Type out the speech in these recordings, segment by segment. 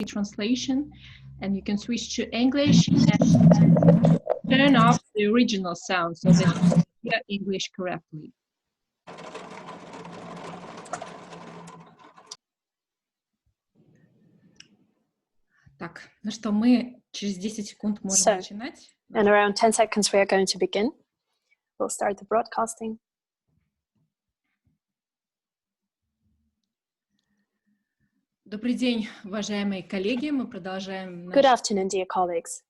translation, and you can switch to English and turn off the original sound so that you can hear English correctly. Так, ну что, мы через 10 секунд можем начинать. In around 10 seconds we are going to begin. We'll start the broadcasting. Добрый день, уважаемые коллеги. Мы продолжаем. Good afternoon, dear colleagues.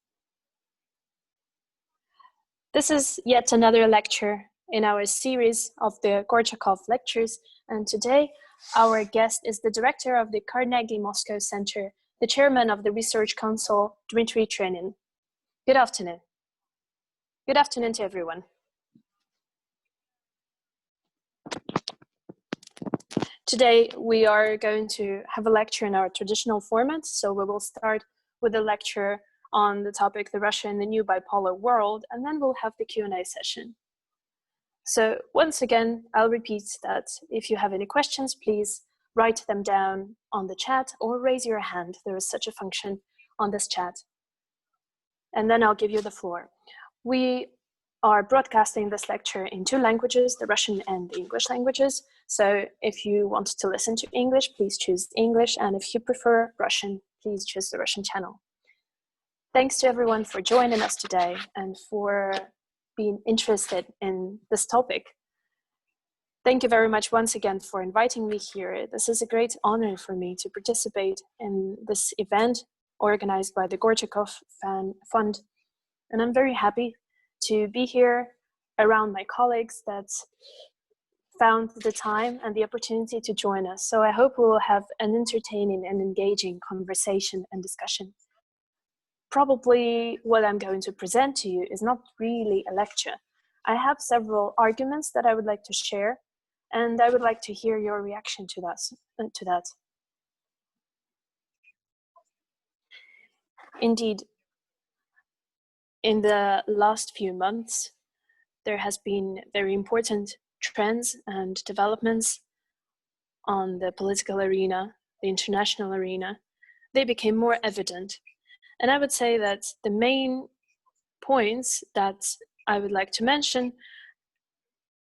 This is yet another lecture in our series of the Gorchakov lectures, and today our guest is the director of the Carnegie Moscow Center, the chairman of the Research Council, Dmitri Trenin. Good afternoon. Good afternoon to everyone. Today we are going to have a lecture in our traditional format, so we will start with a lecture on the topic, the Russia in the New Bipolar World, and then we'll have the Q&A session. So once again, I'll repeat that if you have any questions, please write them down on the chat or raise your hand. There is such a function on this chat. And then I'll give you the floor. We are broadcasting this lecture in 2 languages, the Russian and the English languages. So if you want to listen to English, please choose English. And if you prefer Russian, please choose the Russian channel. Thanks to everyone for joining us today and for being interested in this topic. Thank you very much once again for inviting me here. This is a great honor for me to participate in this event organized by the Gorchakov Fund. And I'm very happy to be here around my colleagues that found the time and the opportunity to join us. So I hope we will have an entertaining and engaging conversation and discussion. Probably what I'm going to present to you is not really a lecture. I have several arguments that I would like to share, and I would like to hear your reaction to that. Indeed, in the last few months, there has been very important trends and developments on the political arena, the international arena. They became more evident. And I would say that the main points that I would like to mention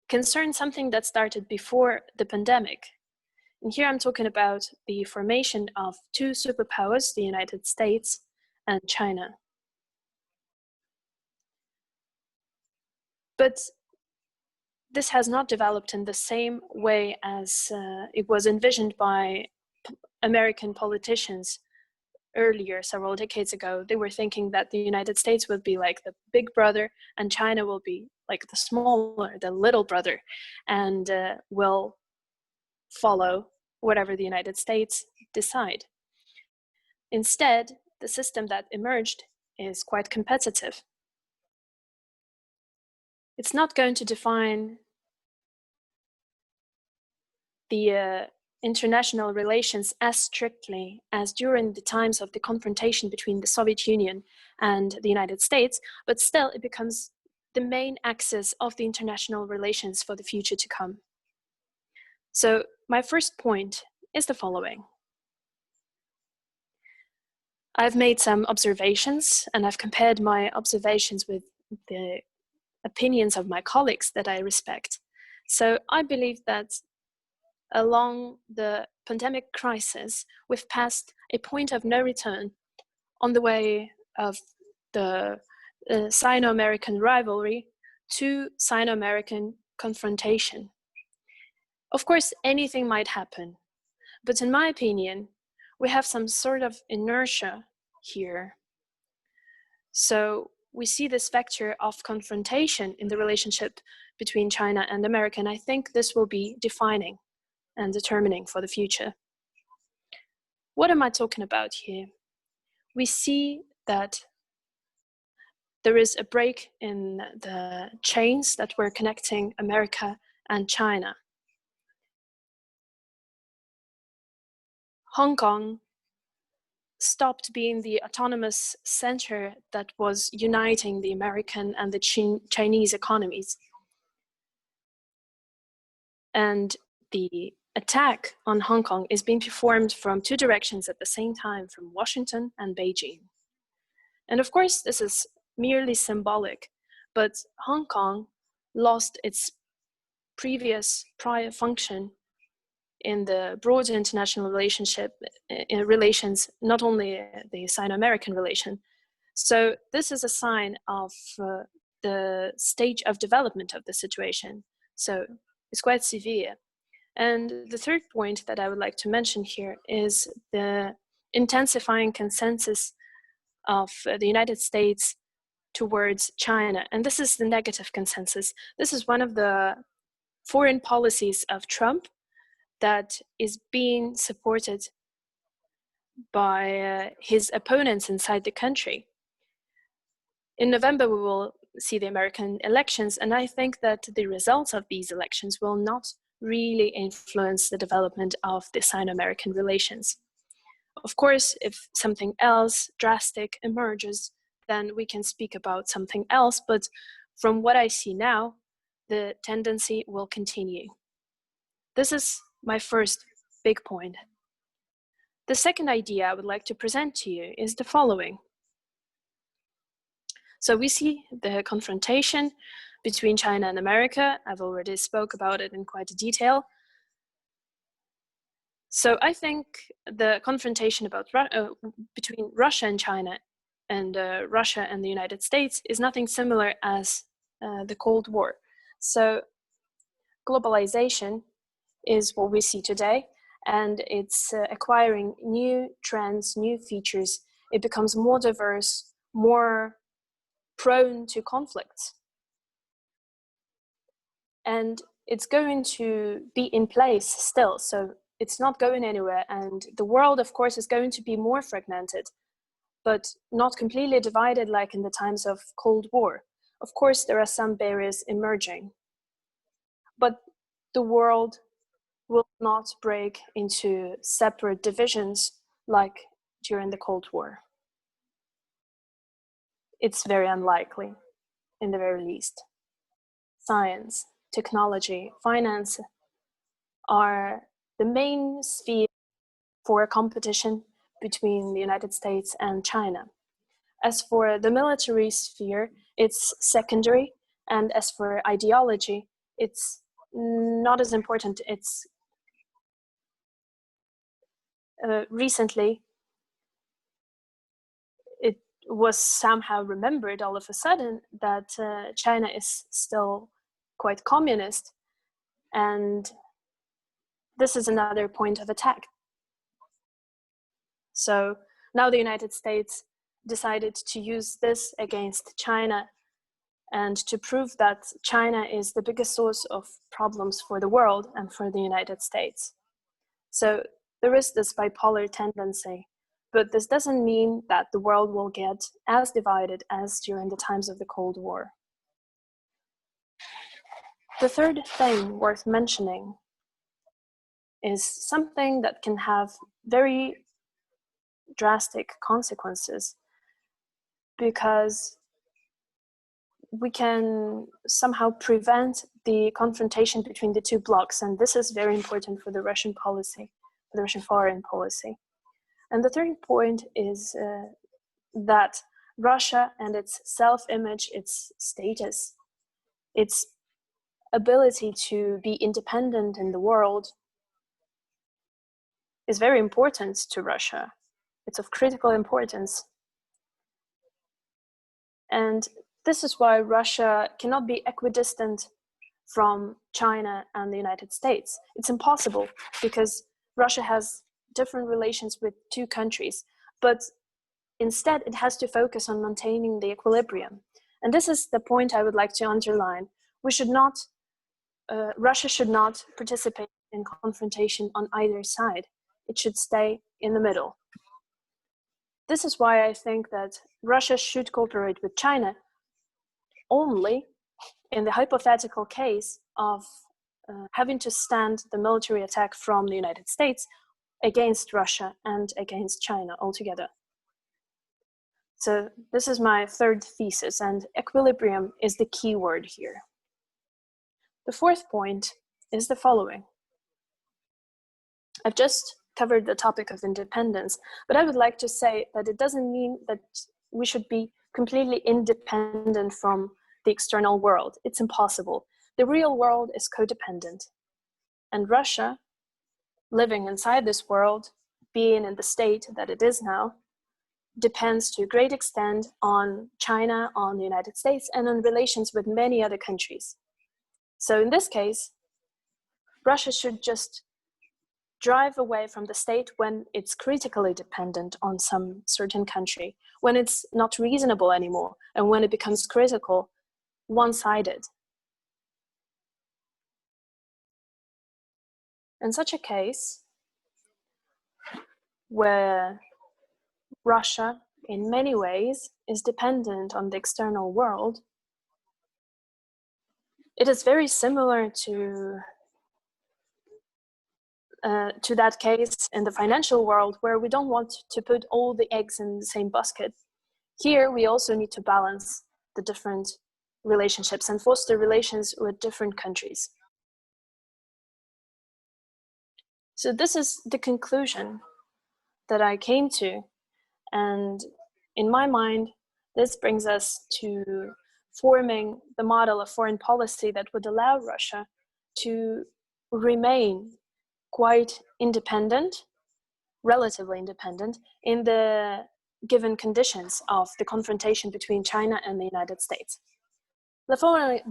concern something that started before the pandemic. And here I'm talking about the formation of 2 superpowers, the United States and China. But this has not developed in the same way as it was envisioned by American politicians earlier, several decades ago. They were thinking that the United States would be like the big brother and China will be like the smaller, the little brother, and will follow whatever the United States decide. Instead, the system that emerged is quite competitive. It's not going to define the international relations as strictly as during the times of the confrontation between the Soviet Union and the United States, but still it becomes the main axis of the international relations for the future to come. So my first point is the following. I've made some observations and I've compared my observations with the opinions of my colleagues that I respect. So I believe that along the pandemic crisis, we've passed a point of no return on the way of the Sino-American rivalry to Sino-American confrontation. Of course, anything might happen, but in my opinion, we have some sort of inertia here. So we see this vector of confrontation in the relationship between China and America, and I think this will be defining and determining for the future. What am I talking about here? We see that there is a break in the chains that were connecting America and China. Hong Kong stopped being the autonomous center that was uniting the American and the Chinese economies. And the attack on Hong Kong is being performed from two directions at the same time, from Washington and Beijing. And of course, this is merely symbolic, but Hong Kong lost its prior function in the broader international relations, not only the Sino-American relation. So this is a sign of the stage of development of the situation. So it's quite severe. And the third point that I would like to mention here is the intensifying consensus of the United States towards China. And this is the negative consensus. This is one of the foreign policies of Trump that is being supported by his opponents inside the country. In November, we will see the American elections, and I think that the results of these elections will not really influence the development of the Sino-American relations. Of course, if something else drastic emerges, then we can speak about something else, but from what I see now, the tendency will continue. This is my first big point. The second idea I would like to present to you is the following. So we see the confrontation between China and America. I've already spoke about it in quite detail. So I think the confrontation between Russia and China and Russia and the United States is nothing similar as the Cold War. So globalization is what we see today, and it's acquiring new trends, new features. It becomes more diverse, more prone to conflicts. And it's going to be in place still, so it's not going anywhere. And the world, of course, is going to be more fragmented, but not completely divided like in the times of Cold War. Of course, there are some barriers emerging, but the world will not break into separate divisions like during the Cold War. It's very unlikely, in the very least. Science, technology, finance are the main sphere for competition between the United States and China. As for the military sphere, it's secondary, and as for ideology, it's not as important. It's recently, it was somehow remembered all of a sudden that China is still quite communist, and this is another point of attack. So now the United States decided to use this against China and to prove that China is the biggest source of problems for the world and for the United States. So there is this bipolar tendency, but this doesn't mean that the world will get as divided as during the times of the Cold War. The third thing worth mentioning is something that can have very drastic consequences, because we can somehow prevent the confrontation between the two blocs, and this is very important for the Russian policy, for the Russian foreign policy. And the third point is that Russia and its self-image, its status, its ability to be independent in the world is very important to Russia. It's of critical importance. And this is why Russia cannot be equidistant from China and the United States. It's impossible, because Russia has different relations with two countries, but instead it has to focus on maintaining the equilibrium. And this is the point I would like to underline. Russia should not participate in confrontation on either side. It should stay in the middle. This is why I think that Russia should cooperate with China only in the hypothetical case of having to stand the military attack from the United States against Russia and against China altogether. So this is my third thesis, and equilibrium is the key word here. The fourth point is the following. I've just covered the topic of independence, but I would like to say that it doesn't mean that we should be completely independent from the external world. It's impossible. The real world is codependent. And Russia, living inside this world, being in the state that it is now, depends to a great extent on China, on the United States, and on relations with many other countries. So in this case, Russia should just drive away from the state when it's critically dependent on some certain country, when it's not reasonable anymore, and when it becomes critical, one-sided. In such a case, where Russia, in many ways, is dependent on the external world, it is very similar to that case in the financial world, where we don't want to put all the eggs in the same basket. Here, we also need to balance the different relationships and foster relations with different countries. So this is the conclusion that I came to. And in my mind, this brings us to forming the model of foreign policy that would allow Russia to remain quite independent, relatively independent, in the given conditions of the confrontation between China and the United States. The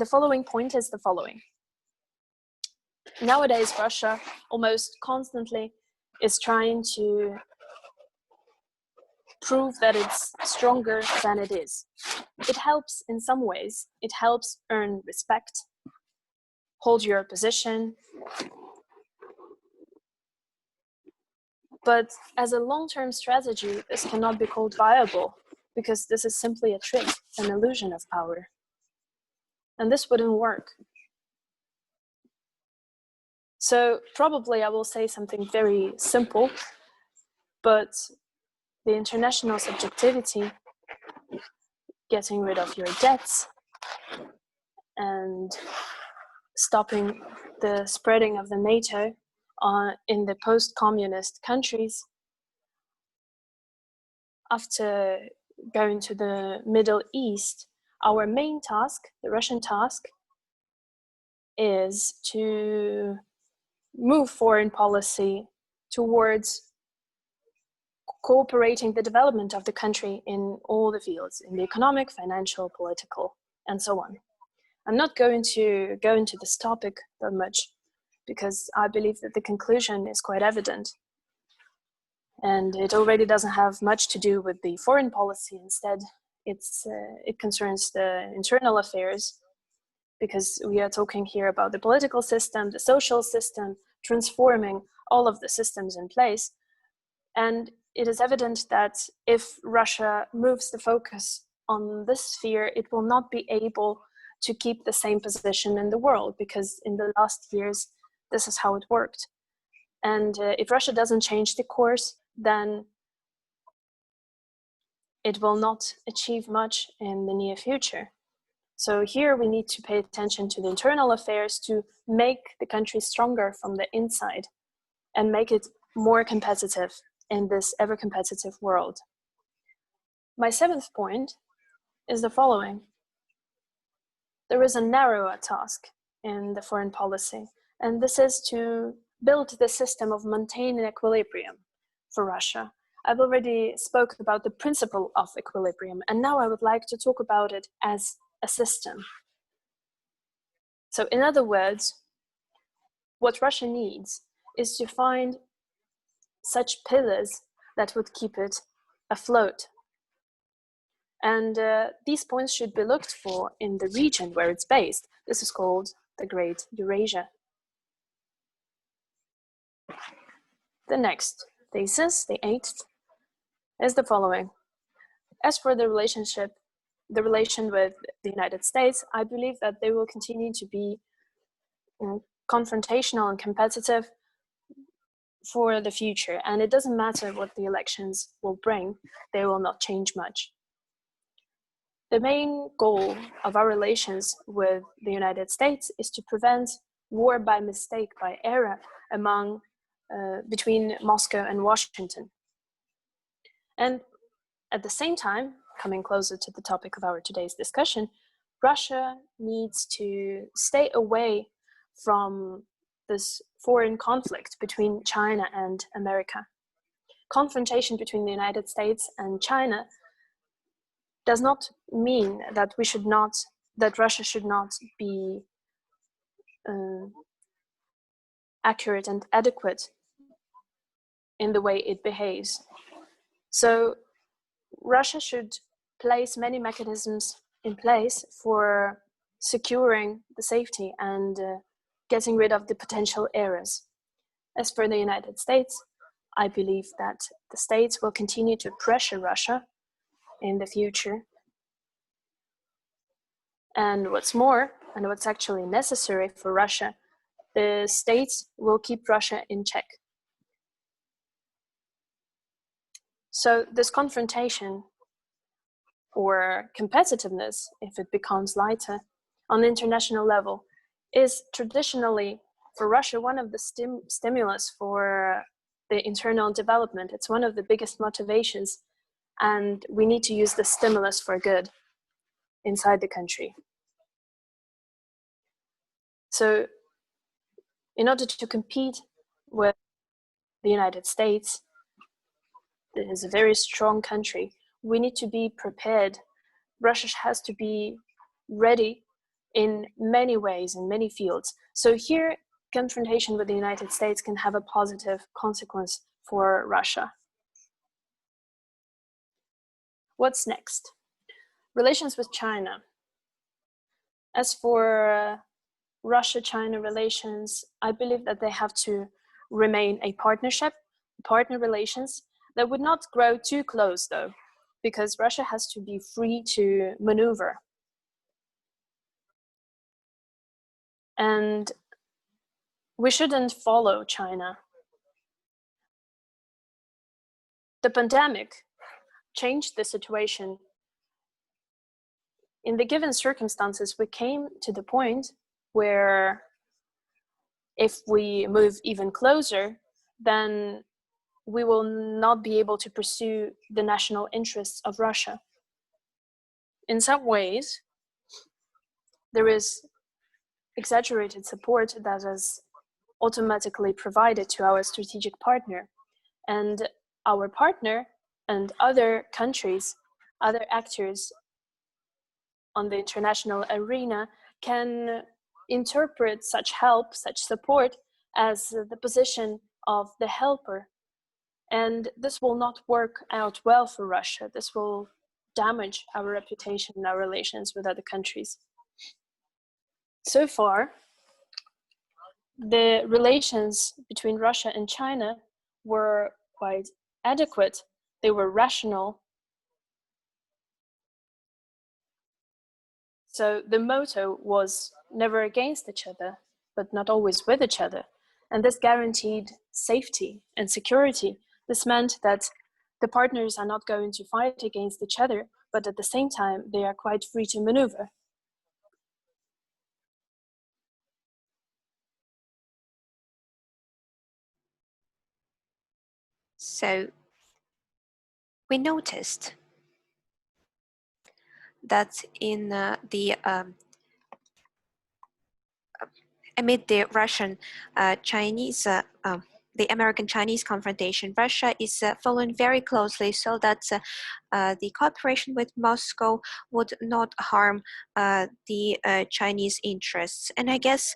following point is the following. Nowadays, Russia almost constantly is trying to prove that it's stronger than it is. It helps in some ways. It helps earn respect, hold your position. But as a long-term strategy, this cannot be called viable, because this is simply a trick, an illusion of power. And this wouldn't work. So probably I will say something very simple, but the international subjectivity, getting rid of your debts, and stopping the spreading of the NATO in the post-communist countries. After going to the Middle East, our main task, the Russian task, is to move foreign policy towards cooperating the development of the country in all the fields, in the economic, financial, political, and so on. I'm not going to go into this topic that much, because I believe that the conclusion is quite evident. And it already doesn't have much to do with the foreign policy. Instead, it concerns the internal affairs, because we are talking here about the political system, the social system, transforming all of the systems in place. And it is evident that if Russia moves the focus on this sphere, it will not be able to keep the same position in the world, because in the last years, this is how it worked. And if Russia doesn't change the course, then it will not achieve much in the near future. So here we need to pay attention to the internal affairs to make the country stronger from the inside and make it more competitive in this ever-competitive world. My seventh point is the following. There is a narrower task in the foreign policy, and this is to build the system of maintaining equilibrium for Russia. I've already spoke about the principle of equilibrium, and now I would like to talk about it as a system. So in other words, what Russia needs is to find such pillars that would keep it afloat. And these points should be looked for in the region where it's based. This is called the Great Eurasia. The next thesis, the eighth, is the following. As for the relation with the United States, I believe that they will continue to be confrontational and competitive for the future. And it doesn't matter what the elections will bring, they will not change much. The main goal of our relations with the United States is to prevent war by mistake, by error, among between Moscow and Washington. And at the same time, coming closer to the topic of our today's discussion, Russia needs to stay away from this foreign conflict between China and America. Confrontation between the United States and China does not mean that Russia should not be accurate and adequate in the way it behaves. So Russia should place many mechanisms in place for securing the safety and getting rid of the potential errors. As for the United States, I believe that the states will continue to pressure Russia in the future. And what's more, and what's actually necessary for Russia, the states will keep Russia in check. So this confrontation or competitiveness, if it becomes lighter on the international level, is traditionally for Russia one of the stimulus for the internal development. It's one of the biggest motivations, and we need to use the stimulus for good inside the country. So in order to compete with the United States, that is a very strong country, we need to be prepared. Russia has to be ready in many ways, in many fields. So here, confrontation with the United States can have a positive consequence for Russia. What's next? Relations with China. As for Russia-China relations, I believe that they have to remain a partner relations that would not grow too close though, because Russia has to be free to maneuver. And we shouldn't follow China. The pandemic changed the situation. In the given circumstances, we came to the point where if we move even closer, then we will not be able to pursue the national interests of Russia. In some ways, there is exaggerated support that is automatically provided to our strategic partner. And our partner and other countries, other actors on the international arena can interpret such help, such support as the position of the helper. And this will not work out well for Russia. This will damage our reputation and our relations with other countries. So far, the relations between Russia and China were quite adequate. They were rational. So the motto was never against each other, but not always with each other. And this guaranteed safety and security. This meant that the partners are not going to fight against each other, but at the same time, they are quite free to maneuver. So we noticed that in amid the Russian-Chinese, the American-Chinese confrontation, Russia is following very closely so that the cooperation with Moscow would not harm the Chinese interests. And I guess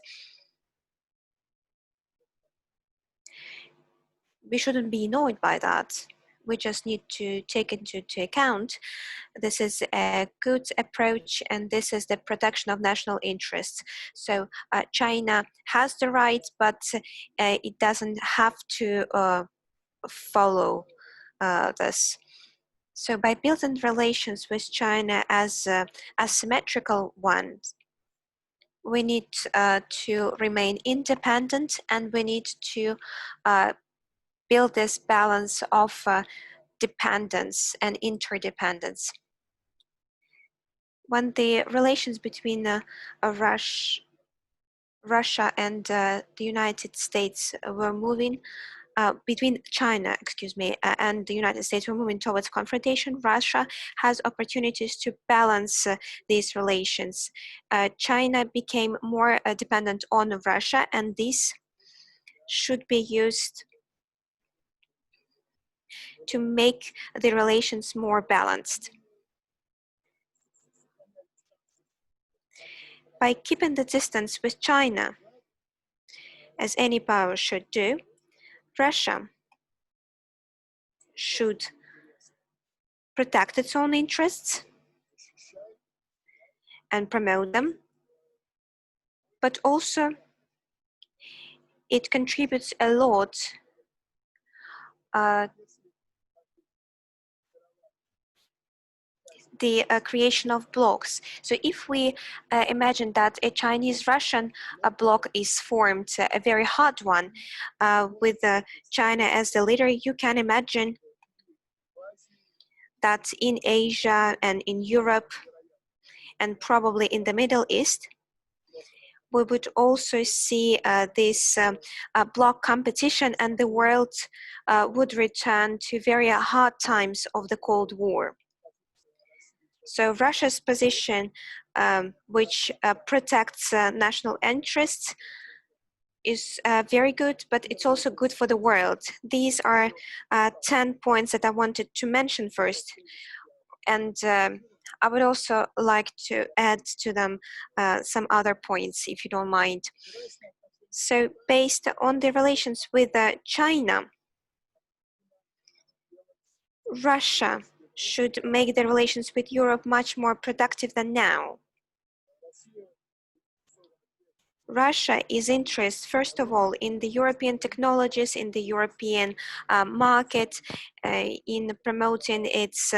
we shouldn't be annoyed by that. We just need to take into account this is a good approach and this is the protection of national interests. So China has the right, but it doesn't have to follow this. So by building relations with China as asymmetrical ones, we need to remain independent and we need to build this balance of dependence and interdependence. When the relations between Russia and the United States were moving between China, and the United States, we're moving towards confrontation. Russia has opportunities to balance these relations. China became more dependent on Russia, and this should be used to make the relations more balanced. By keeping the distance with China, as any power should do, Russia should protect its own interests and promote them, but also it contributes a lot the creation of blocks. So if we imagine that a Chinese-Russian bloc is formed, a very hard one, with China as the leader, you can imagine that in Asia and in Europe and probably in the Middle East, we would also see this bloc competition, and the world would return to very hard times of the Cold War. So Russia's position, which protects national interests, is very good, but it's also good for the world. These are 10 points that I wanted to mention first. And I would also like to add to them some other points, if you don't mind. So based on the relations with China, Russia should make the relations with Europe much more productive than now. Russia is interested, first of all, in the European technologies, in the European market, in promoting its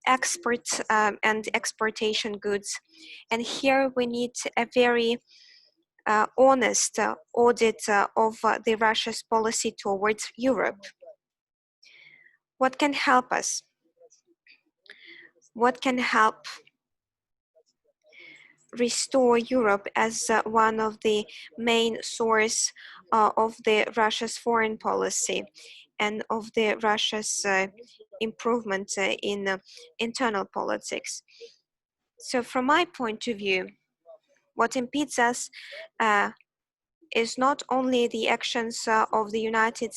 exports and exportation goods. And here we need a very honest audit of the Russia's policy towards Europe. What can help us? What can help restore Europe as one of the main source of the Russia's foreign policy and of the Russia's improvement in internal politics? So from my point of view, what impedes us is not only the actions of the United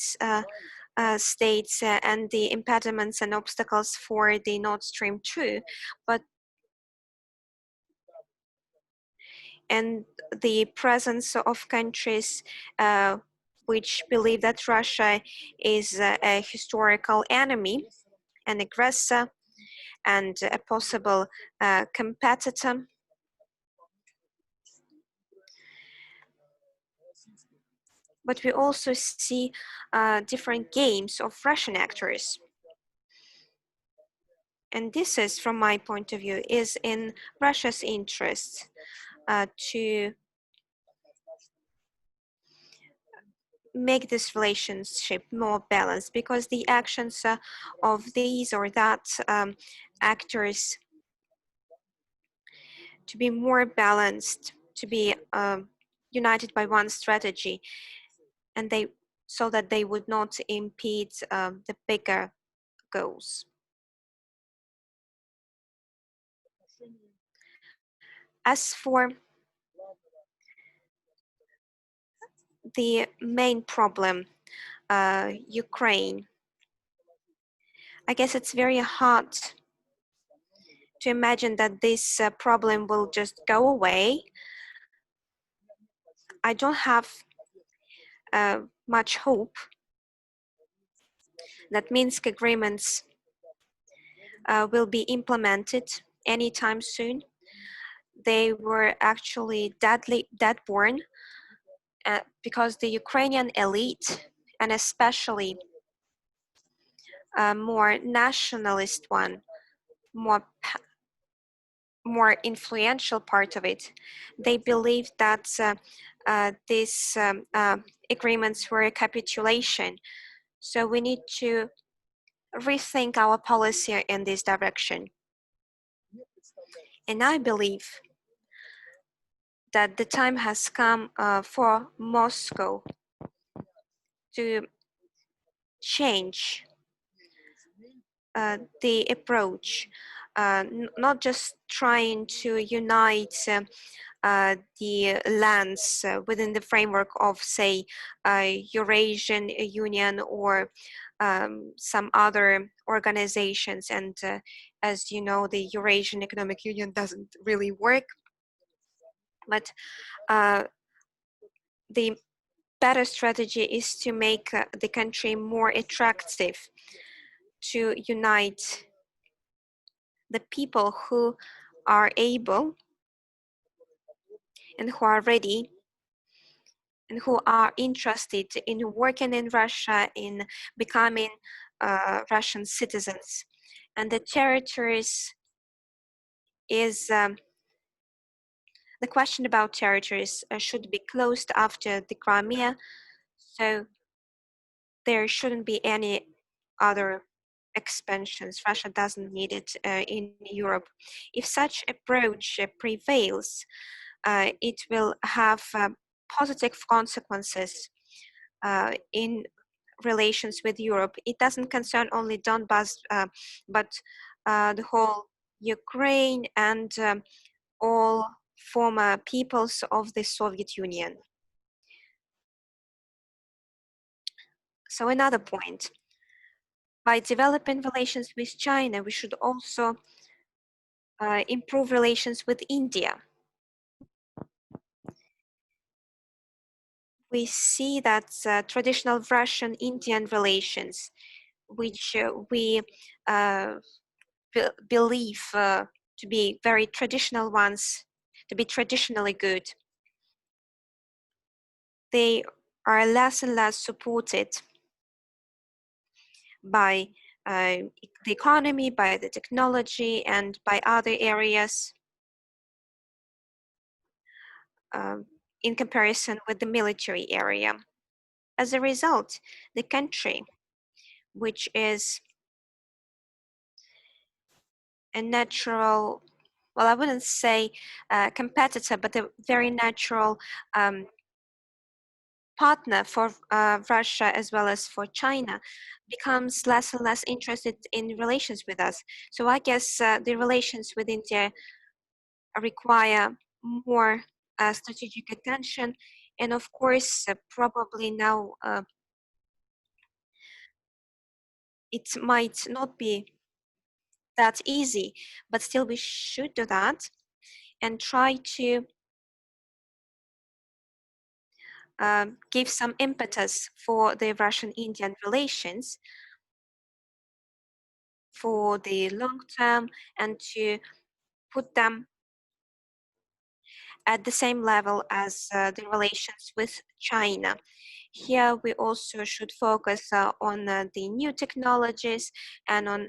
States and the impediments and obstacles for the Nord Stream 2, but and the presence of countries which believe that Russia is a historical enemy, an aggressor, and a possible competitor. But we also see different games of Russian actors. And this is, from my point of view, is in Russia's interest to make this relationship more balanced, because the actions of these or that actors to be more balanced, to be united by one strategy, and so that they would not impede the bigger goals. As for the main problem, Ukraine, I guess it's very hard to imagine that this problem will just go away. I don't have much hope that Minsk agreements will be implemented anytime soon. They were actually dead-born because the Ukrainian elite, and especially a more nationalist one, more influential part of it, they believe that these agreements were a capitulation. So we need to rethink our policy in this direction. And I believe that the time has come for Moscow to change the approach, not just trying to unite the lands within the framework of, say, Eurasian Union or some other organizations. And as you know, the Eurasian Economic Union doesn't really work. But the better strategy is to make the country more attractive, to unite the people who are able and who are ready and who are interested in working in Russia, in becoming Russian citizens. And the territories is the question about territories should be closed after the Crimea, so there shouldn't be any other expansions. Russia doesn't need it in Europe. If such approach prevails, it will have positive consequences in relations with Europe. It doesn't concern only Donbass, but the whole Ukraine and all former peoples of the Soviet Union. So another point, by developing relations with China, we should also improve relations with India. We see that traditional Russian-Indian relations, which we believe to be very traditional ones, to be traditionally good, they are less and less supported by the economy, by the technology, and by other areas in comparison with the military area. As a result, the country, which is a natural, well, I wouldn't say competitor, but a very natural partner for Russia as well as for China, becomes less and less interested in relations with us. So I guess the relations with India require more strategic attention. And of course, probably now it might not be that easy, but still we should do that and try to give some impetus for the Russian-Indian relations for the long term and to put them at the same level as the relations with China. Here we also should focus on the new technologies and on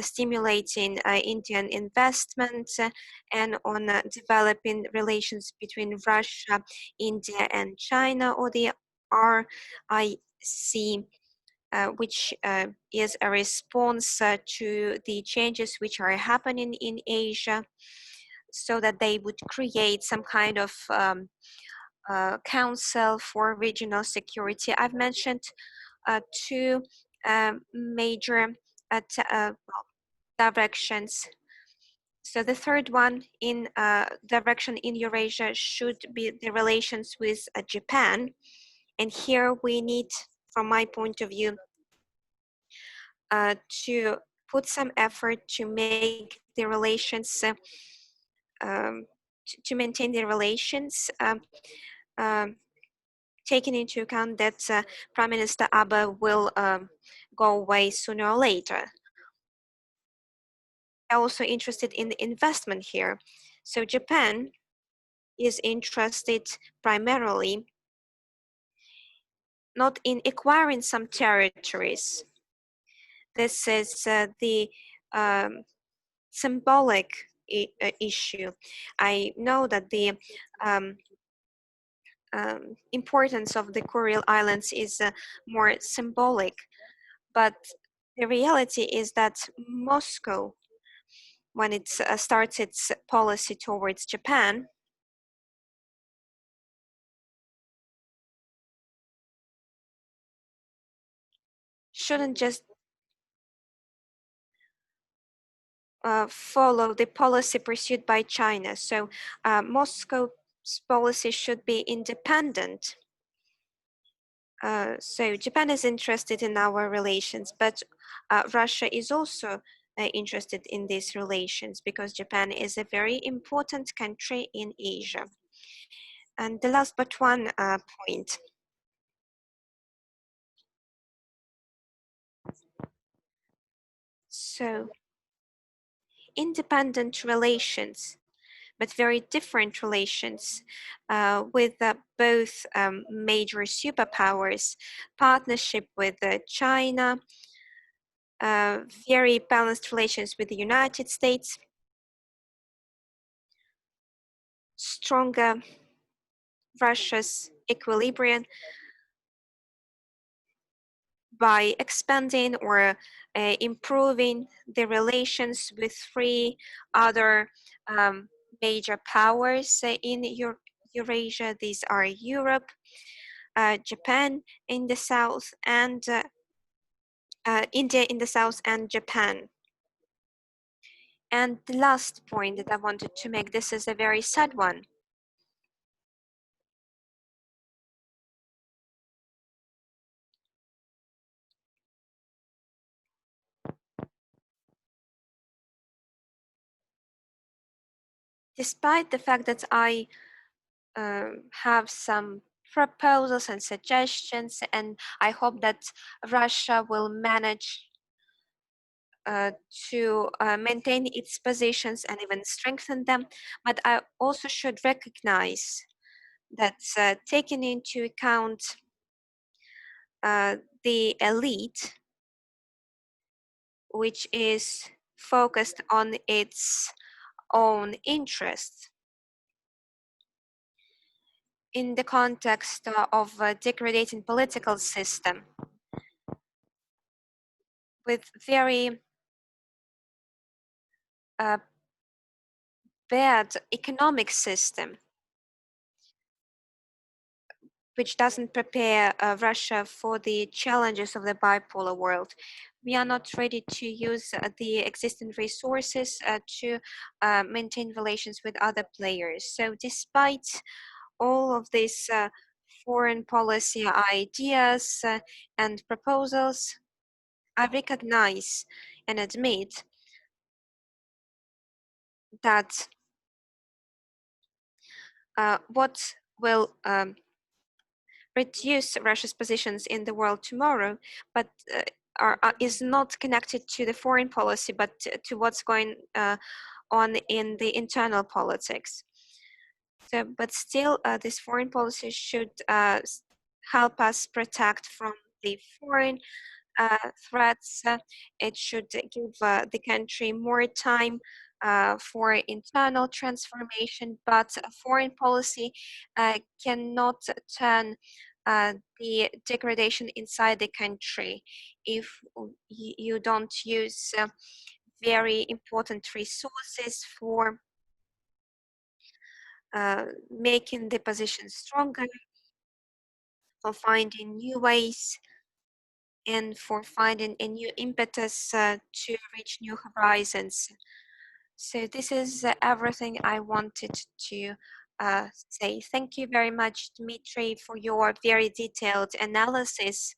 stimulating Indian investment and on developing relations between Russia, India, and China, or the RIC, which is a response to the changes which are happening in Asia, so that they would create some kind of council for regional security. I've mentioned two major directions. So the third one in direction in Eurasia should be the relations with Japan. And here we need, from my point of view, to put some effort to make the relations, to maintain the relations, taking into account that Prime Minister Abe will go away sooner or later. I'm also interested in the investment here. So Japan is interested primarily not in acquiring some territories. This is the symbolic issue. I know that the importance of the Kuril Islands is more symbolic, but the reality is that Moscow, when it starts its policy towards Japan, shouldn't just follow the policy pursued by China. So Moscow's policy should be independent. So Japan is interested in our relations, but Russia is also interested in these relations because Japan is a very important country in Asia. And the last but one point. So independent relations, but very different relations with both major superpowers, partnership with China, very balanced relations with the United States, stronger Russia's equilibrium by expanding or improving the relations with three other major powers in Eurasia. These are Europe, Japan in the south, and India in the south, and Japan. And the last point that I wanted to make, this is a very sad one. Despite the fact that I have some proposals and suggestions, and I hope that Russia will manage to maintain its positions and even strengthen them. But I also should recognize that taking into account the elite, which is focused on its own interests, in the context of a degrading political system with very bad economic system, which doesn't prepare Russia for the challenges of the bipolar world. We are not ready to use the existing resources to maintain relations with other players. So despite all of these foreign policy ideas and proposals, I recognize and admit that what will reduce Russia's positions in the world tomorrow, but is not connected to the foreign policy, but to what's going on in the internal politics. So, but still, this foreign policy should help us protect from the foreign threats. It should give the country more time for internal transformation, but foreign policy cannot turn the degradation inside the country if you don't use very important resources for making the position stronger, for finding new ways, and for finding a new impetus to reach new horizons. So this is everything I wanted to say. Thank you very much, Dmitri, for your very detailed analysis.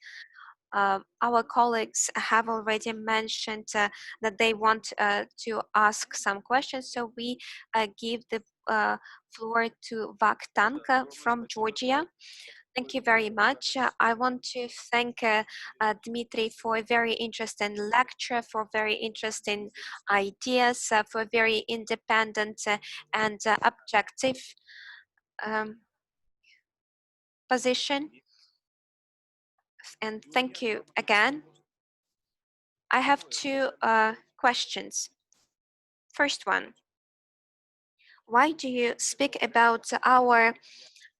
Our colleagues have already mentioned that they want to ask some questions, so we give the floor to Vaktanka from Georgia. Thank you very much. I want to thank Dmitri for a very interesting lecture, for very interesting ideas, for a very independent and objective position. And thank you again. I have two questions. First one, why do you speak about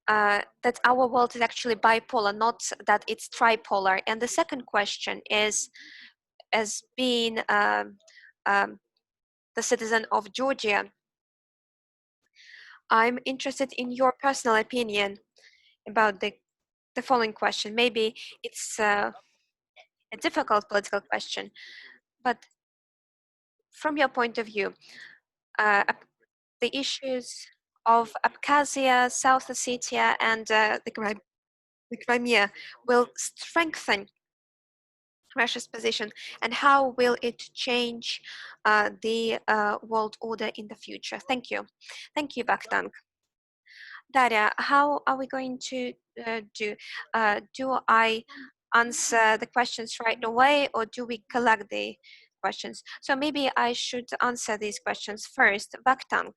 that our world is actually bipolar, not that it's tripolar? And the second question is, as being the citizen of Georgia, I'm interested in your personal opinion about the following question. Maybe it's a a difficult political question. But from your point of view, the issues of Abkhazia, South Ossetia, and the Crimea will strengthen Russia's position, and how will it change the world order in the future? Thank you. Thank you, Vakhtang. Daria, how are we going to do? Do I answer the questions right away, or do we collect the questions? So maybe I should answer these questions first. Vakhtang,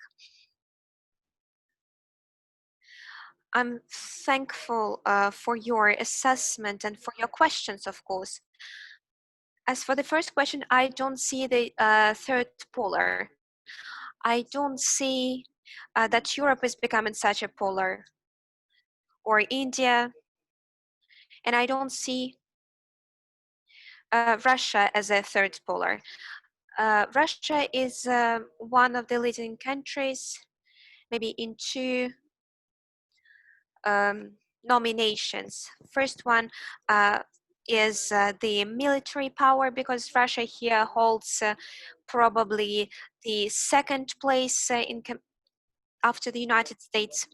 I'm thankful for your assessment and for your questions, of course. As for the first question, I don't see the third polar. I don't see that Europe is becoming such a polar, or India, and I don't see Russia as a third polar. Russia is one of the leading countries, maybe in two nominations. First one is the military power, because Russia here holds probably the second place after the United States,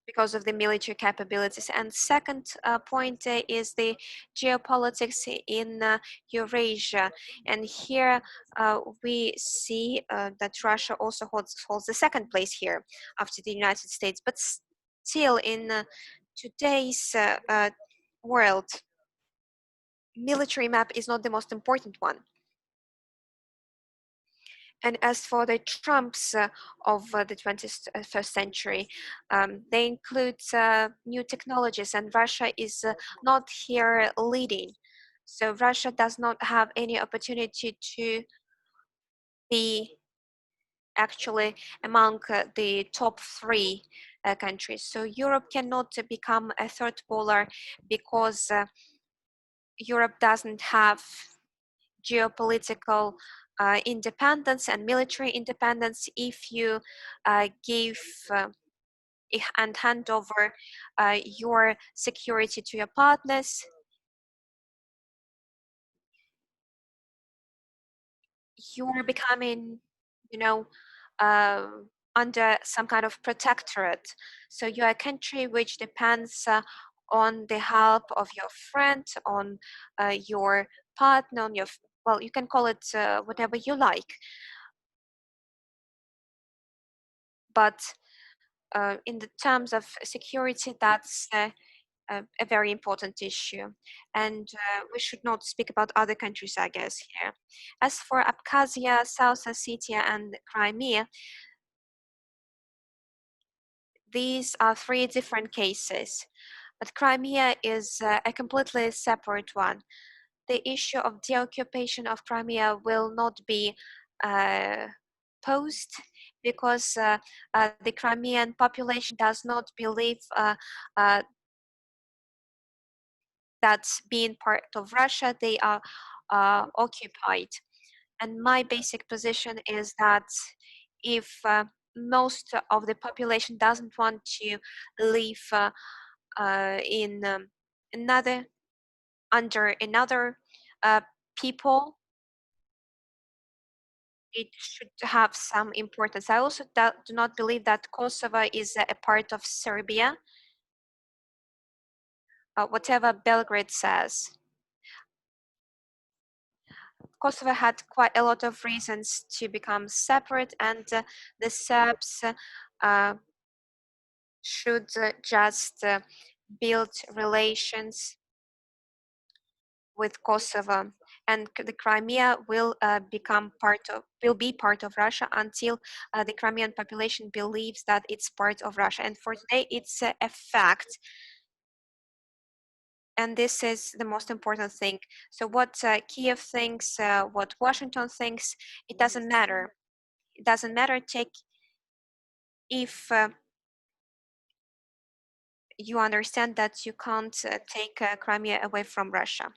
because of the military capabilities. And second point is the geopolitics in Eurasia. And here we see that Russia also holds the second place here after the United States. But still, in today's world, military map is not the most important one. And as for the Trumps of the 21st century, they include new technologies, and Russia is not here leading. So Russia does not have any opportunity to be actually among the top three countries. So Europe cannot become a third polar, because Europe doesn't have geopolitical independence and military independence. If you give and hand over your security to your partners, you're becoming, you know, under some kind of protectorate. So you're a country which depends on the help of your friend, on your partner, on your, well, you can call it whatever you like. But in the terms of security, that's a very important issue. And we should not speak about other countries, I guess, here. As for Abkhazia, South Ossetia, and Crimea, these are three different cases. But Crimea is a completely separate one. The issue of the occupation of Crimea will not be posed, because the Crimean population does not believe that being part of Russia, they are occupied. And my basic position is that if most of the population doesn't want to live in under another people, it should have some importance. I also do not believe that Kosovo is a part of Serbia, whatever Belgrade says. Kosovo had quite a lot of reasons to become separate, and the Serbs should just build relations with Kosovo, and the Crimea will be part of Russia until the Crimean population believes that it's part of Russia. And for today, it's a fact. And this is the most important thing. So what Kiev thinks, what Washington thinks, it doesn't matter. It doesn't matter if you understand that you can't take Crimea away from Russia.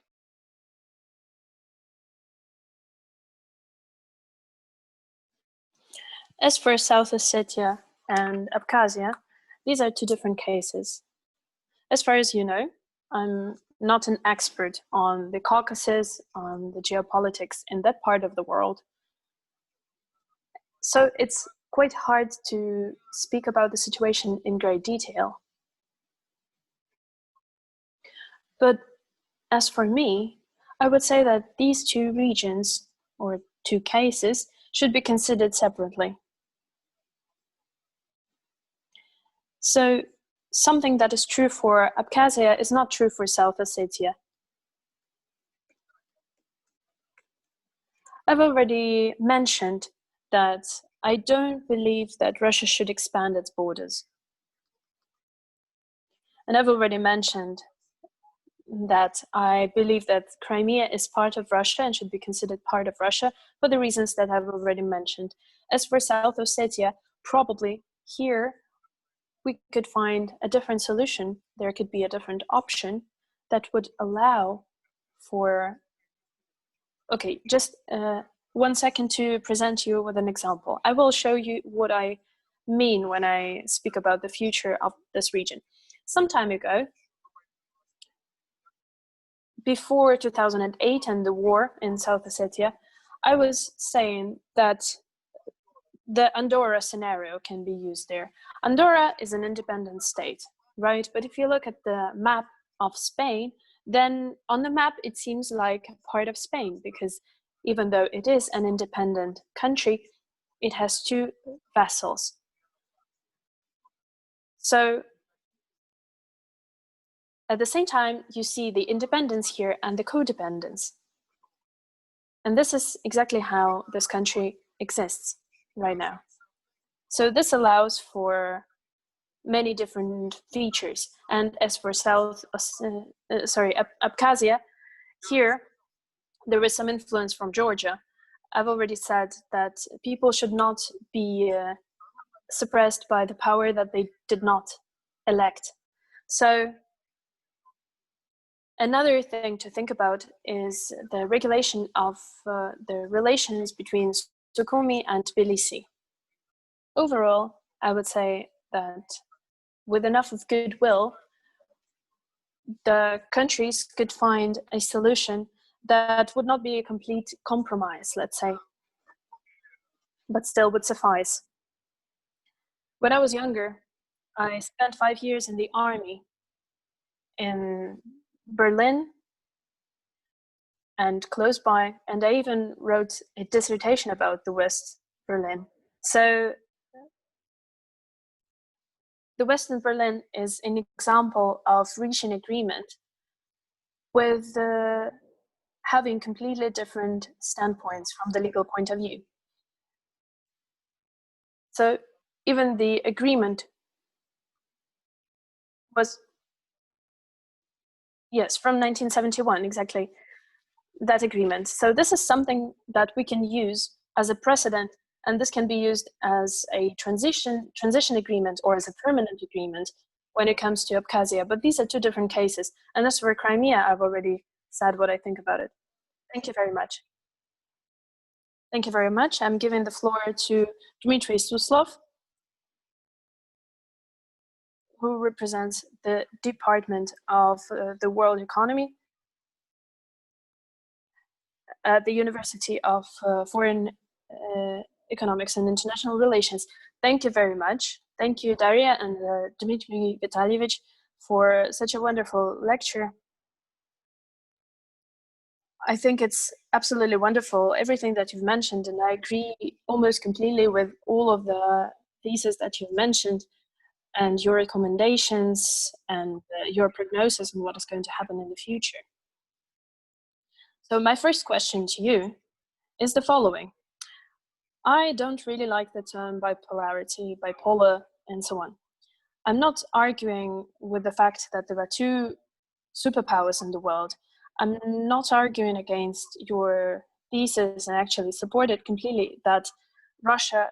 As for South Ossetia and Abkhazia, these are two different cases. As far as you know, I'm not an expert on the Caucasus, on the geopolitics in that part of the world. So it's quite hard to speak about the situation in great detail. But as for me, I would say that these two regions, or two cases, should be considered separately. So something that is true for Abkhazia is not true for South Ossetia. I've already mentioned that I don't believe that Russia should expand its borders. And I've already mentioned that I believe that Crimea is part of Russia and should be considered part of Russia for the reasons that I've already mentioned. As for South Ossetia, probably here we could find a different solution. There could be a different option that would allow for, okay, just 1 second to present you with an example. I will show you what I mean when I speak about the future of this region. Some time ago, before 2008 and the war in South Ossetia, I was saying that the Andorra scenario can be used there. Andorra is an independent state, right? But if you look at the map of Spain, then on the map it seems like part of Spain, because even though it is an independent country, it has two vassals. So at the same time, you see the independence here and the codependence. And this is exactly how this country exists right now. So this allows for many different features. And as for Abkhazia, here there is some influence from Georgia. I've already said that people should not be suppressed by the power that they did not elect. So another thing to think about is the regulation of the relations between Sukhumi and Tbilisi. Overall, I would say that with enough of goodwill, the countries could find a solution that would not be a complete compromise, let's say, but still would suffice. When I was younger, I spent 5 years in the army in Berlin and close by, and I even wrote a dissertation about the West Berlin. So the Western Berlin is an example of reaching agreement with having completely different standpoints from the legal point of view. So even the agreement was, yes, from 1971, exactly, that agreement. So this is something that we can use as a precedent, and this can be used as a transition agreement or as a permanent agreement when it comes to Abkhazia. But these are two different cases. And as for Crimea, I've already said what I think about it. Thank you very much. Thank you very much. I'm giving the floor to Dmitri Suslov, who represents the Department of the World Economy at the University of Foreign Economics and International Relations. Thank you very much. Thank you, Daria and Dmitry Vitalyevich, for such a wonderful lecture. I think it's absolutely wonderful, everything that you've mentioned, and I agree almost completely with all of the theses that you've mentioned and your recommendations and your prognosis on what is going to happen in the future. So my first question to you is the following. I don't really like the term bipolarity, bipolar, and so on. I'm not arguing with the fact that there are two superpowers in the world. I'm not arguing against your thesis and actually support it completely that Russia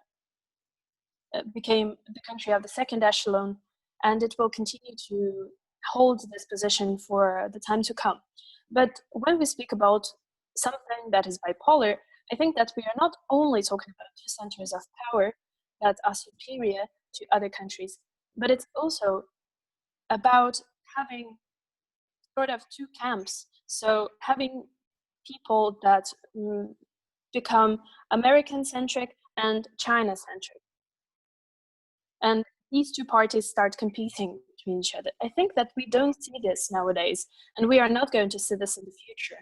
became the country of the second echelon, and it will continue to hold this position for the time to come. But when we speak about something that is bipolar, I think that we are not only talking about two centers of power that are superior to other countries, but it's also about having sort of two camps. So having people that become American-centric and China-centric. And these two parties start competing between each other. I think that we don't see this nowadays, and we are not going to see this in the future.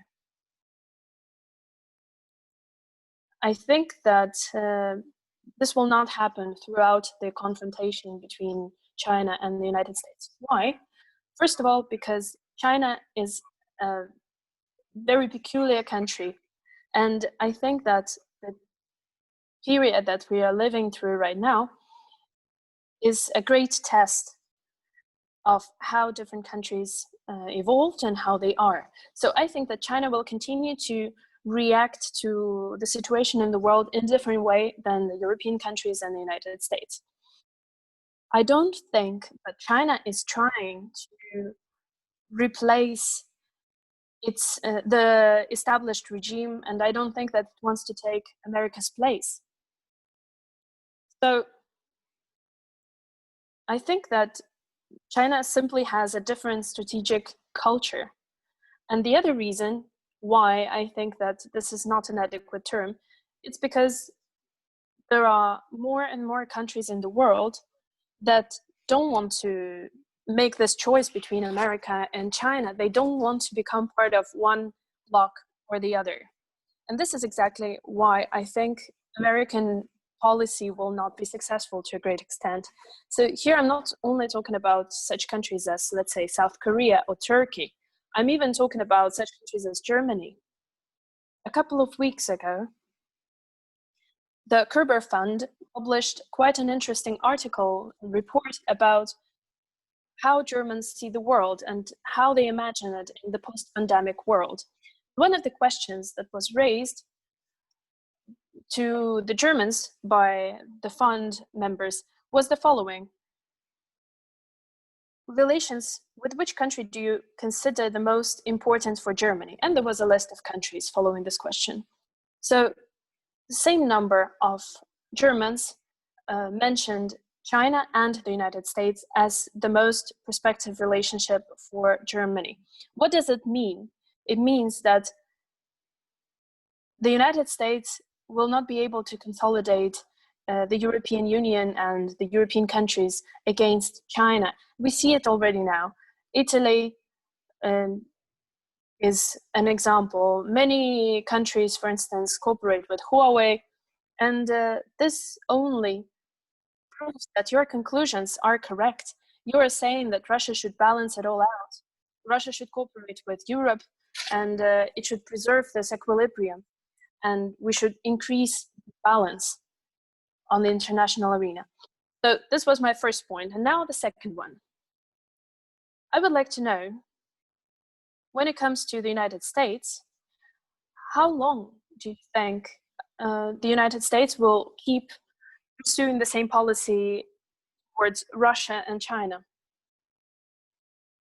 I think that this will not happen throughout the confrontation between China and the United States. Why? First of all, because China is a very peculiar country. And I think that the period that we are living through right now is a great test of how different countries evolved and how they are. So I think that China will continue to react to the situation in the world in a different way than the European countries and the United States. I don't think that China is trying to replace the established regime, and I don't think that it wants to take America's place. So I think that China simply has a different strategic culture. And the other reason why I think that this is not an adequate term, it's because there are more and more countries in the world that don't want to make this choice between America and China. They don't want to become part of one bloc or the other. And this is exactly why I think American policy will not be successful to a great extent. So here I'm not only talking about such countries as, let's say, South Korea or Turkey. I'm even talking about such countries as Germany. A couple of weeks ago, the Kerber Fund published quite an interesting article and report about how Germans see the world and how they imagine it in the post-pandemic world. One of the questions that was raised to the Germans by the fund members was the following: relations with which country do you consider the most important for Germany? And there was a list of countries following this question. So the same number of Germans mentioned China and the United States as the most prospective relationship for Germany. What does it mean? It means that the United States will not be able to consolidate the European Union and the European countries against China. We see it already now. Italy is an example. Many countries, for instance, cooperate with Huawei, and this only proves that your conclusions are correct. You are saying that Russia should balance it all out. Russia should cooperate with Europe, and it should preserve this equilibrium. And we should increase balance on the international arena. So this was my first point. And now the second one. I would like to know, when it comes to the United States, how long do you think the United States will keep pursuing the same policy towards Russia and China?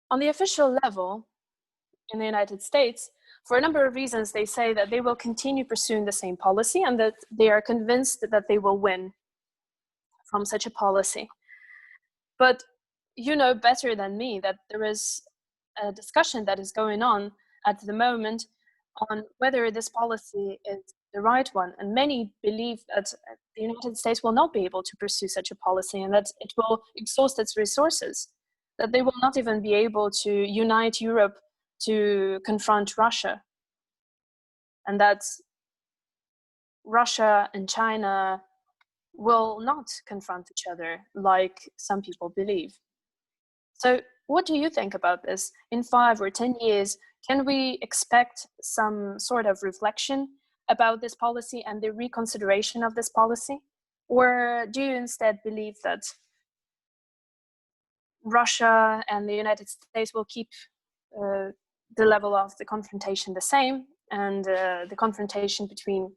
On the official level in the United States, for a number of reasons, they say that they will continue pursuing the same policy and that they are convinced that they will win from such a policy. But you know better than me that there is a discussion that is going on at the moment on whether this policy is the right one. And many believe that the United States will not be able to pursue such a policy and that it will exhaust its resources, that they will not even be able to unite Europe to confront Russia, and that Russia and China will not confront each other like some people believe. So what do you think about this? In 5 or 10 years, can we expect some sort of reflection about this policy and the reconsideration of this policy? Or do you instead believe that Russia and the United States will keep the level of the confrontation the same, and the confrontation between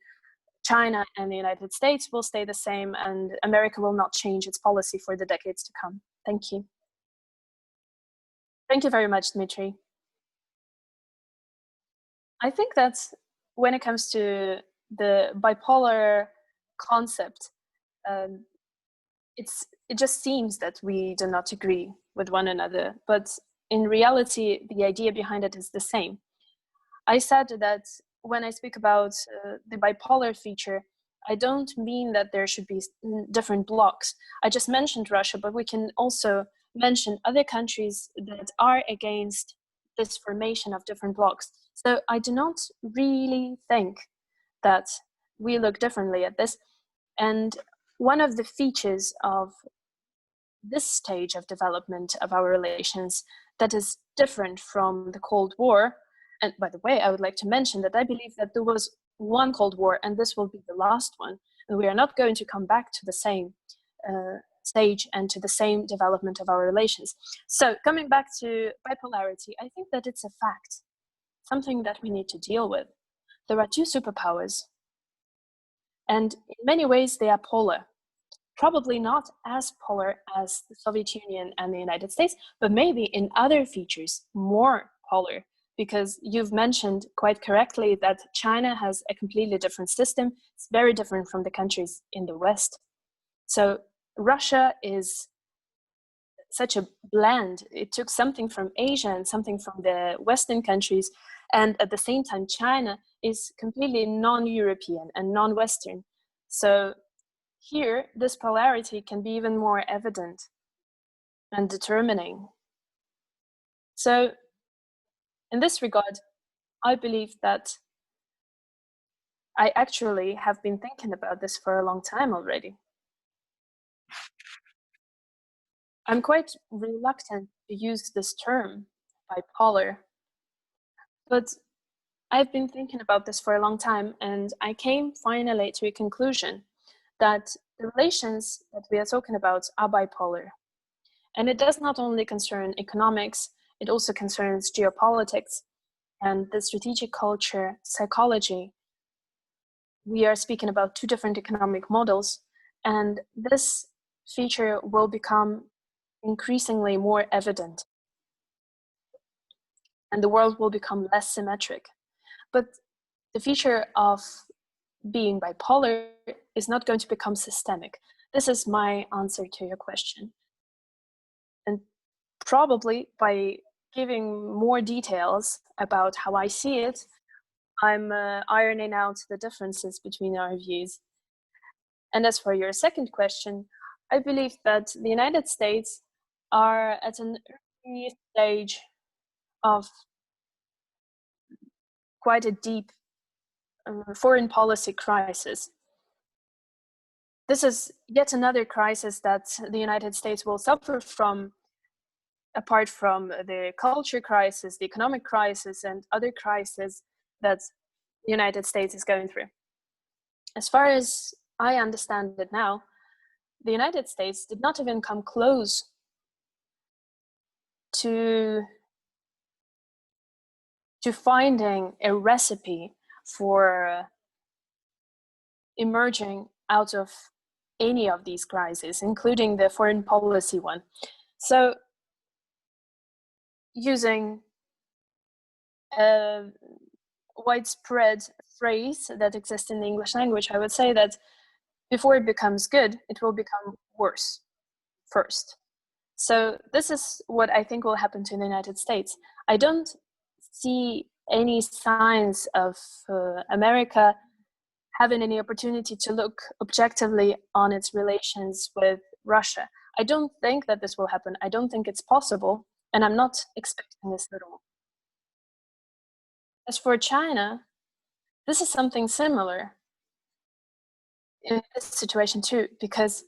China and the United States will stay the same, and America will not change its policy for the decades to come? Thank you. Thank you very much, Dmitri. I think that when it comes to the bipolar concept, it just seems that we do not agree with one another. But in reality, the idea behind it is the same. I said that when I speak about the bipolar feature, I don't mean that there should be different blocks. I just mentioned Russia, but we can also mention other countries that are against this formation of different blocks. So I do not really think that we look differently at this. And one of the features of this stage of development of our relations that is different from the Cold War, and by the way, I would like to mention that I believe that there was one Cold War and this will be the last one, and we are not going to come back to the same stage and to the same development of our relations. So coming back to bipolarity, I think that it's a fact, something that we need to deal with. There are two superpowers, and in many ways they are polar. Probably not as polar as the Soviet Union and the United States, but maybe in other features more polar, because you've mentioned quite correctly that China has a completely different system. It's very different from the countries in the West. So Russia is such a blend. It took something from Asia and something from the Western countries, and at the same time, China is completely non-European and non-Western. So here, this polarity can be even more evident and determining. So in this regard, I believe that I actually have been thinking about this for a long time already. I'm quite reluctant to use this term, bipolar, but I've been thinking about this for a long time, and I came finally to a conclusion that the relations that we are talking about are bipolar. And it does not only concern economics, it also concerns geopolitics and the strategic culture, psychology. We are speaking about two different economic models, and this feature will become increasingly more evident. And the world will become less symmetric. But the feature of being bipolar is not going to become systemic. This is my answer to your question. And probably by giving more details about how I see it, I'm ironing out the differences between our views. And as for your second question, I believe that the United States are at an early stage of quite a deep foreign policy crisis. This is yet another crisis that the United States will suffer from, apart from the culture crisis, the economic crisis, and other crises that the United States is going through. As far as I understand it now, the United States did not even come close to finding a recipe for emerging out of any of these crises, including the foreign policy one. So using a widespread phrase that exists in the English language, I would say that before it becomes good, it will become worse first. So this is what I think will happen to the United States. I don't see any signs of America having any opportunity to look objectively on its relations with Russia. I don't think that this will happen. I don't think it's possible, and I'm not expecting this at all. As for China, this is something similar in this situation too, because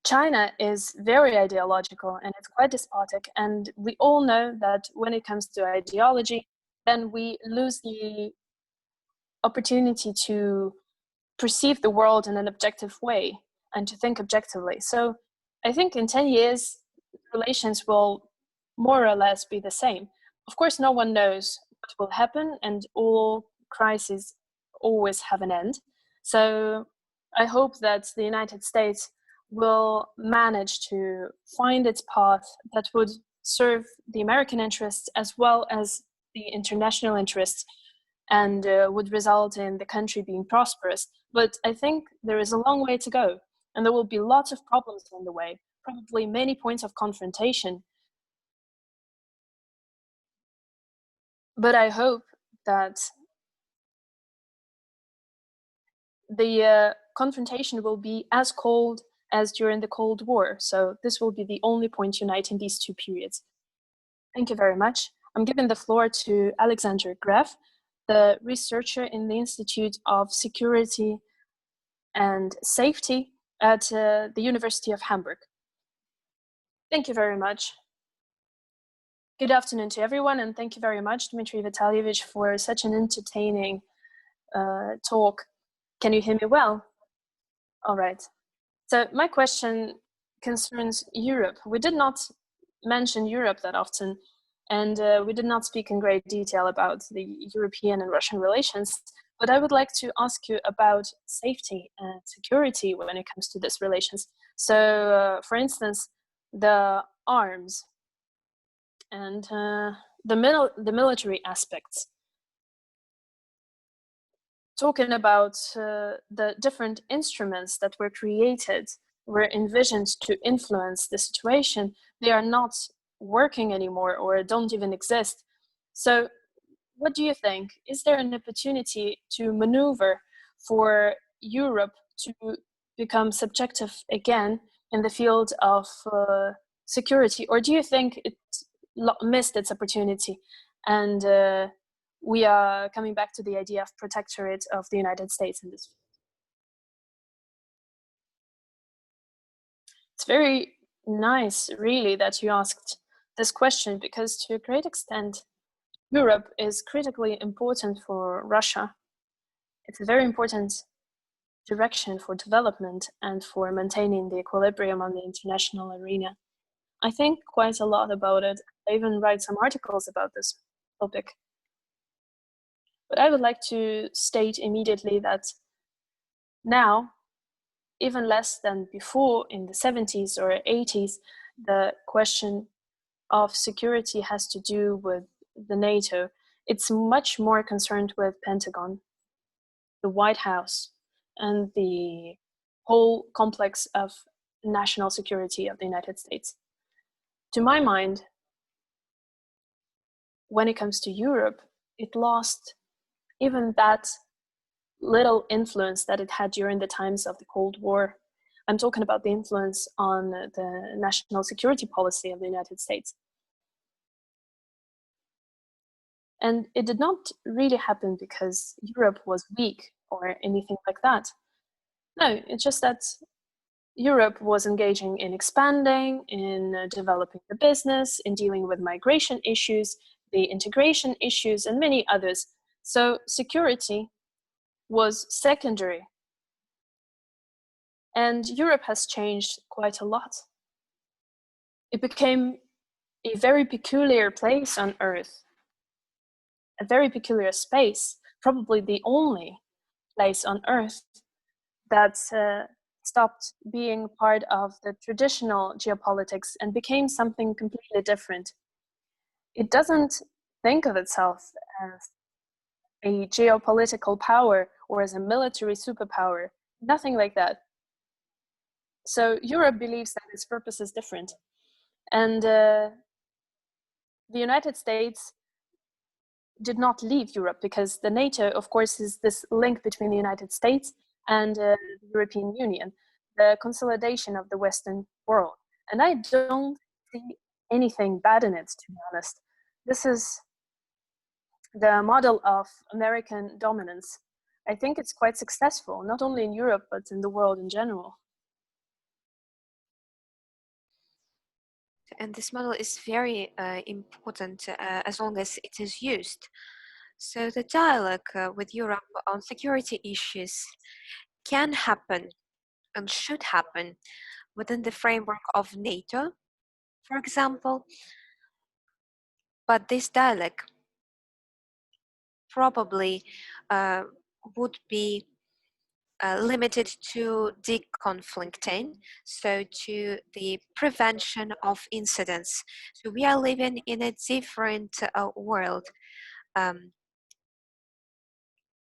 China is very ideological and it's quite despotic, and we all know that when it comes to ideology, then we lose the opportunity to perceive the world in an objective way and to think objectively. So I think in 10 years, relations will more or less be the same. Of course, no one knows what will happen, and all crises always have an end. So I hope that the United States will manage to find its path that would serve the American interests as well as the international interests, and would result in the country being prosperous. But I think there is a long way to go, and there will be lots of problems on the way, probably many points of confrontation. But I hope that the confrontation will be as cold as during the Cold War. So this will be the only point uniting these two periods. Thank you very much. I'm giving the floor to Alexander Graf, the researcher in the Institute of Security and Safety at the University of Hamburg. Thank you very much. Good afternoon to everyone, and thank you very much, Dmitri Vitalyevich, for such an entertaining talk. Can you hear me well? All right. So my question concerns Europe. We did not mention Europe that often, and we did not speak in great detail about the European and Russian relations, but I would like to ask you about safety and security when it comes to these relations. So, for instance, the arms and the military aspects. Talking about the different instruments that were created, were envisioned to influence the situation, they are not working anymore or don't even exist. So what do you think? Is there an opportunity to maneuver for Europe to become subjective again in the field of security? Or do you think it missed its opportunity and we are coming back to the idea of protectorate of the United States in this? It's very nice, really, that you asked this question, because to a great extent, Europe is critically important for Russia. It's a very important direction for development and for maintaining the equilibrium on the international arena. I think quite a lot about it. I even write some articles about this topic. But I would like to state immediately that now, even less than before in the 70s or 80s, the question of security has to do with the NATO. It's much more concerned with Pentagon, the White House, and the whole complex of national security of the United States. To my mind, when it comes to Europe, it lost even that little influence that it had during the times of the Cold War. I'm talking about the influence on the national security policy of the United States. And it did not really happen because Europe was weak or anything like that. No, it's just that Europe was engaging in expanding, in developing the business, in dealing with migration issues, the integration issues, and many others. So security was secondary. And Europe has changed quite a lot. It became a very peculiar place on Earth, a very peculiar space, probably the only place on Earth that stopped being part of the traditional geopolitics and became something completely different. It doesn't think of itself as a geopolitical power or as a military superpower, nothing like that. So Europe believes that its purpose is different. And the United States did not leave Europe, because the NATO, of course, is this link between the United States and the European Union, the consolidation of the Western world. And I don't see anything bad in it, to be honest. This is the model of American dominance. I think it's quite successful, not only in Europe, but in the world in general. And this model is very important as long as it is used. So the dialogue with Europe on security issues can happen and should happen within the framework of NATO, for example. But this dialogue probably would be limited to deconflicting, so to the prevention of incidents. So we are living in a different world.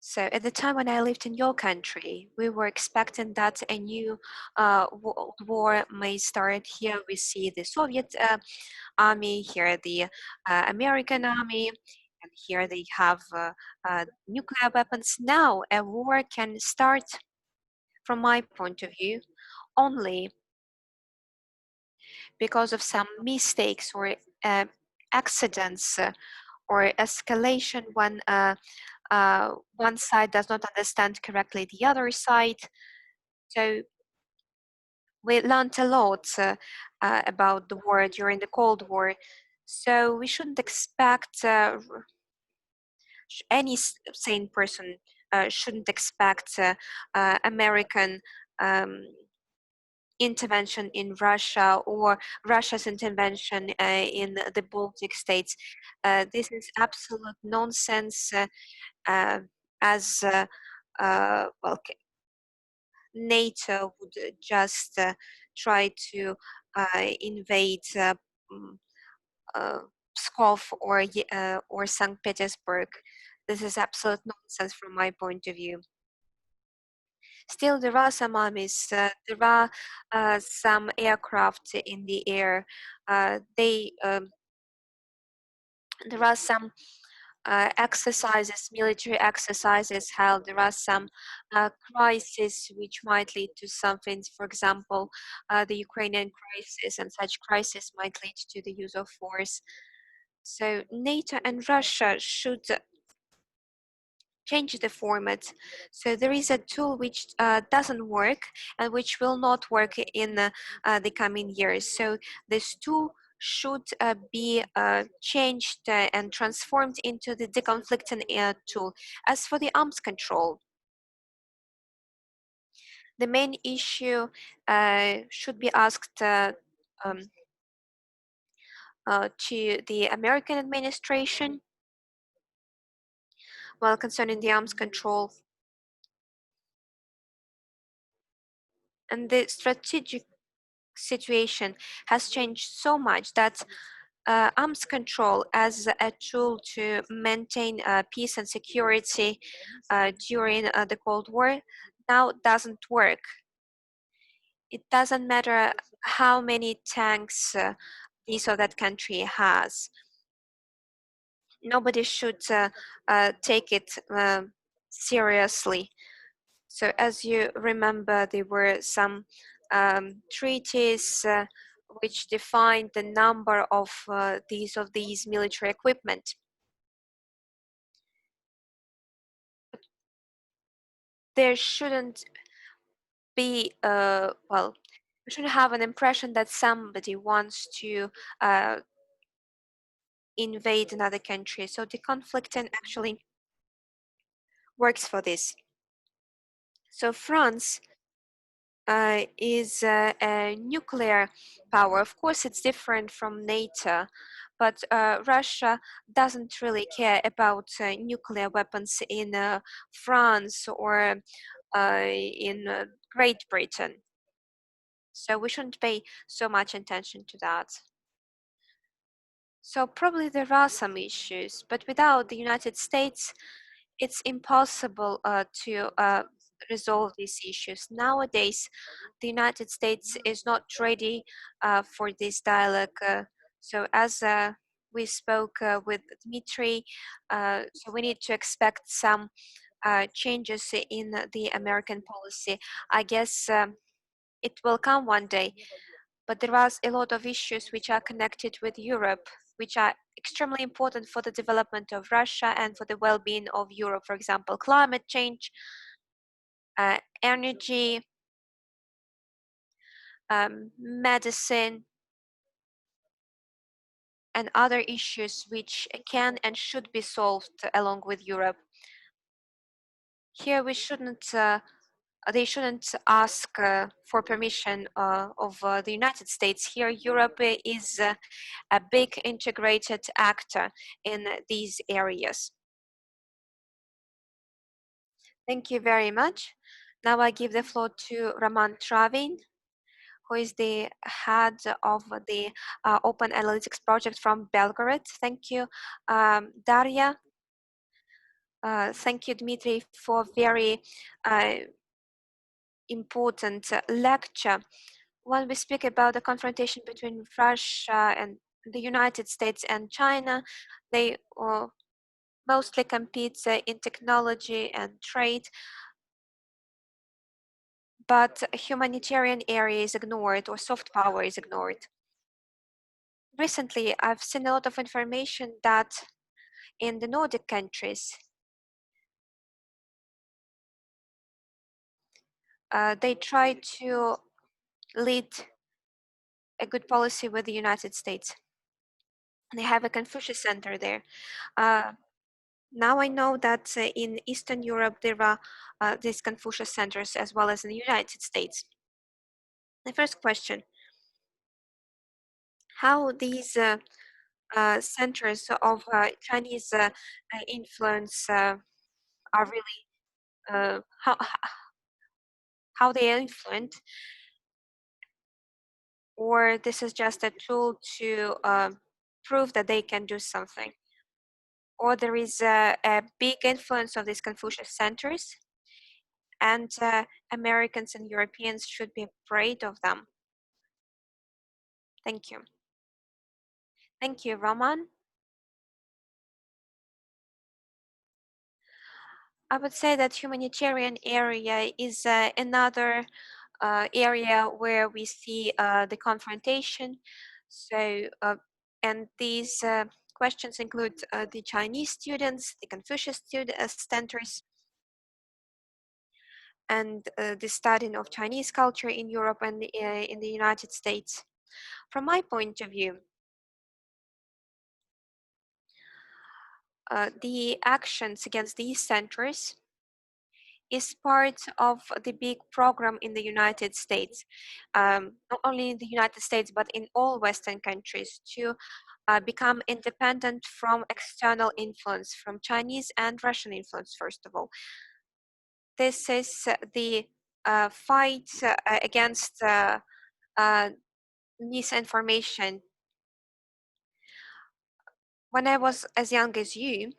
So at the time when I lived in your country, we were expecting that a new world war may start. Here we see the Soviet army, here the American army, and here they have nuclear weapons. Now a war can start, from my point of view, only because of some mistakes or accidents or escalation when one side does not understand correctly the other side. So we learned a lot about the war during the Cold War. So we shouldn't expect any sane person shouldn't expect American intervention in Russia or Russia's intervention in the Baltic states. This is absolute nonsense. As well, NATO would just try to invade mm, uh, Pskov or St. Petersburg. This is absolute nonsense from my point of view. Still, there are some armies, there are some aircraft in the air. There are some exercises, military exercises held. There are some crises which might lead to something. For example, the Ukrainian crisis, and such crisis might lead to the use of force. So NATO and Russia should change the format. So there is a tool which doesn't work and which will not work in the coming years. So this tool should be changed and transformed into the deconflicting tool. As for the arms control, the main issue should be asked to the American administration. Well, concerning the arms control, and the strategic situation has changed so much that arms control as a tool to maintain peace and security during the Cold War now doesn't work. It doesn't matter how many tanks this or that country has. Nobody should take it seriously. So as you remember, there were some treaties which defined the number of these military equipment. There shouldn't be well, we shouldn't have an impression that somebody wants to invade another country. So the conflict actually works for this. So France is a nuclear power. Of course, it's different from NATO, but Russia doesn't really care about nuclear weapons in France or in Great Britain. So we shouldn't pay so much attention to that. So probably there are some issues, but without the United States, it's impossible to resolve these issues. Nowadays, the United States is not ready for this dialogue. So as we spoke with Dmitri, so we need to expect some changes in the American policy. I guess it will come one day, but there are a lot of issues which are connected with Europe, which are extremely important for the development of Russia and for the well-being of Europe. For example, climate change, energy, medicine, and other issues which can and should be solved along with Europe. Here we shouldn't they shouldn't ask for permission of the United States. Here, Europe is a big integrated actor in these areas. Thank you very much. Now I give the floor to Roman Travin, who is the head of the Open Analytics project from Belgrade. Thank you, Daria. Thank you, Dmitry, for very important lecture. When we speak about the confrontation between Russia and the United States and China, they mostly competes in technology and trade, but humanitarian area is ignored or soft power is ignored. Recently, I've seen a lot of information that in the Nordic countries, they try to lead a good policy with the United States. They have a Confucius Center there. Now I know that in Eastern Europe there are these Confucius centers as well as in the United States. The first question, how these centers of Chinese influence are really, how they are influenced, or this is just a tool to prove that they can do something, or there is a big influence of these Confucius centers and Americans and Europeans should be afraid of them. Thank you. Thank you, Roman. I would say that humanitarian area is another area where we see the confrontation. So, and these questions include the Chinese students, the Confucius centers, and the studying of Chinese culture in Europe and in the United States. From my point of view, the actions against these centers is part of the big program in the United States, not only in the United States, but in all Western countries to become independent from external influence, from Chinese and Russian influence, first of all. This is the fight against misinformation. When I was as young as you,